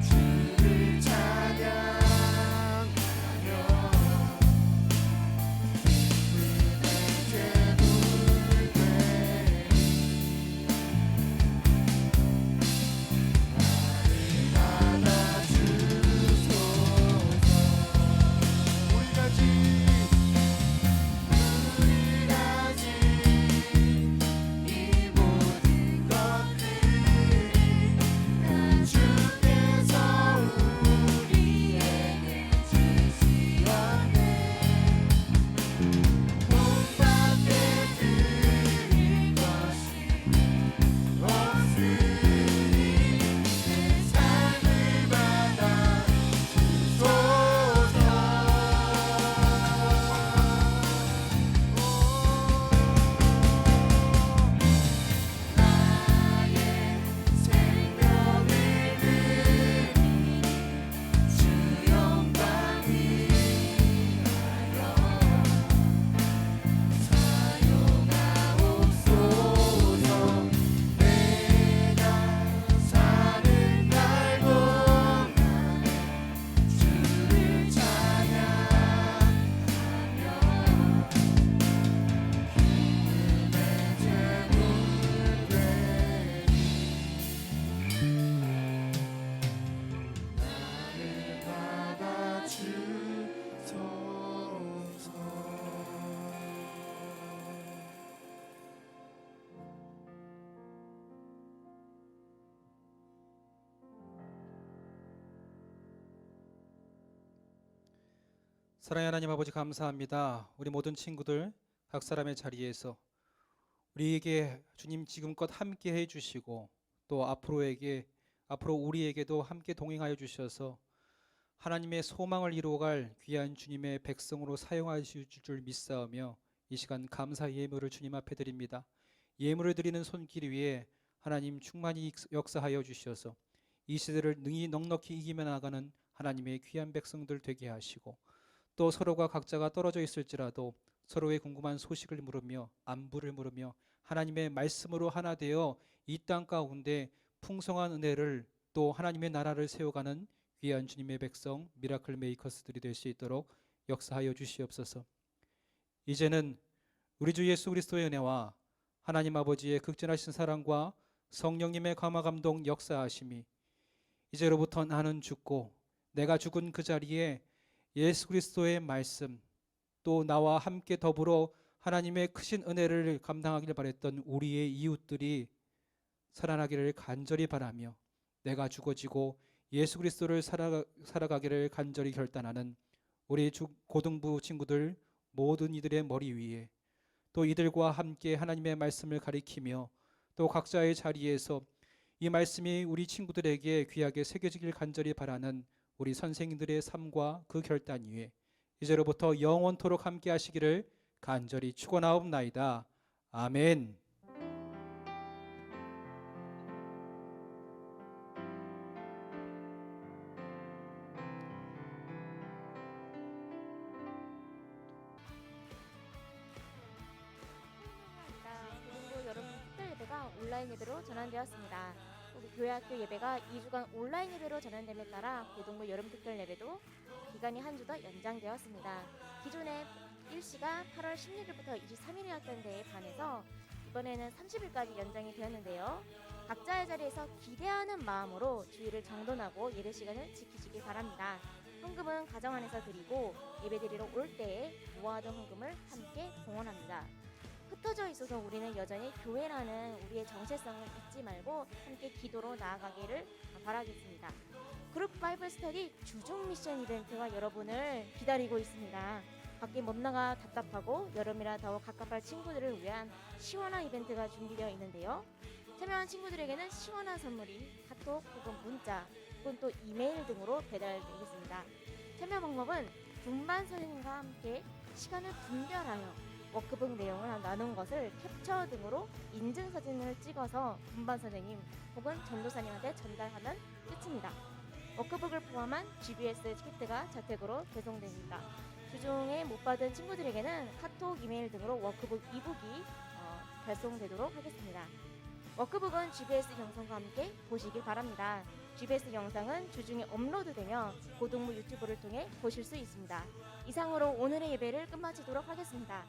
주를 찬양하며 기쁨의 제물 드리니 나를 받아주소서. 우리 가진 이 모든 것들이 다 주께서 우리에게 주시었네. 돈밖에 드릴 것이 없으니 내 삶을 나의 생명을 드리니 주 영광 위하여 사용하옵소서. 내가 사는 날 동안에 주를 찬양하며 기쁨의 제물 드리니 나를 사랑의 하나님 아버지 감사합니다. 우리 모든 친구들 각 사람의 자리에서 우리에게 주님 지금껏 함께 해주시고 또 앞으로 우리에게도 함께 동행하여 주셔서 하나님의 소망을 이루어갈 귀한 주님의 백성으로 사용하실 줄 믿사오며 이 시간 감사 예물을 주님 앞에 드립니다. 예물을 드리는 손길 위에 하나님 충만히 역사하여 주셔서 이 시대를 능히 넉넉히 이기며 나가는 하나님의 귀한 백성들 되게 하시고 또 서로가 각자가 떨어져 있을지라도 서로의 궁금한 소식을 물으며 안부를 물으며 하나님의 말씀으로 하나 되어 이 땅 가운데 풍성한 은혜를 또 하나님의 나라를 세워가는 귀한 주님의 백성 미라클 메이커스들이 될 수 있도록 역사하여 주시옵소서. 이제는 우리 주 예수 그리스도의 은혜와 하나님 아버지의 극진하신 사랑과 성령님의 감화 감동 역사하심이 이제로부터 나는 죽고 내가 죽은 그 자리에 예수 그리스도의 말씀 또 나와 함께 더불어 하나님의 크신 은혜를 감당하길 바랬던 우리의 이웃들이 살아나기를 간절히 바라며 내가 죽어지고 예수 그리스도를 살아가기를 간절히 결단하는 우리 고등부 친구들 모든 이들의 머리 위에 또 이들과 함께 하나님의 말씀을 가리키며 또 각자의 자리에서 이 말씀이 우리 친구들에게 귀하게 새겨지길 간절히 바라는 우리 선생님들의 삶과 그 결단 위에 이제로부터 영원토록 함께 하시기를 간절히 축원하옵나이다. 아멘. 고등부 여름 특별 예배가 온라인 예배로 전환되었습니다. 우리 교회학교 예배가 2주간 온라인 예배로 전환됨에 따라 고등부 여름 특별 예배도 기간이 한 주 더 연장되었습니다. 기존에 일시가 8월 16일부터 23일이었던 데에 반해서 이번에는 30일까지 연장이 되었는데요. 각자의 자리에서 기대하는 마음으로 주의를 정돈하고 예배 시간을 지키시기 바랍니다. 헌금은 가정 안에서 드리고 예배 드리러 올 때에 모아둔 헌금을 함께 공헌합니다. 흩어져 있어서 우리는 여전히 교회라는 우리의 정체성을 잊지 말고 함께 기도로 나아가기를 바라겠습니다. 그룹 바이블 스터디 주중 미션 이벤트가 여러분을 기다리고 있습니다. 밖에 못 나가 답답하고 여름이라 더욱 갑갑할 친구들을 위한 시원한 이벤트가 준비되어 있는데요. 참여한 친구들에게는 시원한 선물이 카톡 혹은 문자 혹은 또 이메일 등으로 배달되겠습니다. 참여 방법은 분반 선생님과 함께 시간을 분별하여 워크북 내용을 나눈 것을 캡처 등으로 인증사진을 찍어서 분반 선생님 혹은 전도사님한테 전달하면 끝입니다. 워크북을 포함한 GBS 키트가 자택으로 배송됩니다. 주중에 못 받은 친구들에게는 카톡, 이메일 등으로 워크북 2북이 발송되도록 하겠습니다. 워크북은 GBS 영상과 함께 보시길 바랍니다. GBS 영상은 주중에 업로드되며 고등부 유튜브를 통해 보실 수 있습니다. 이상으로 오늘의 예배를 끝마치도록 하겠습니다.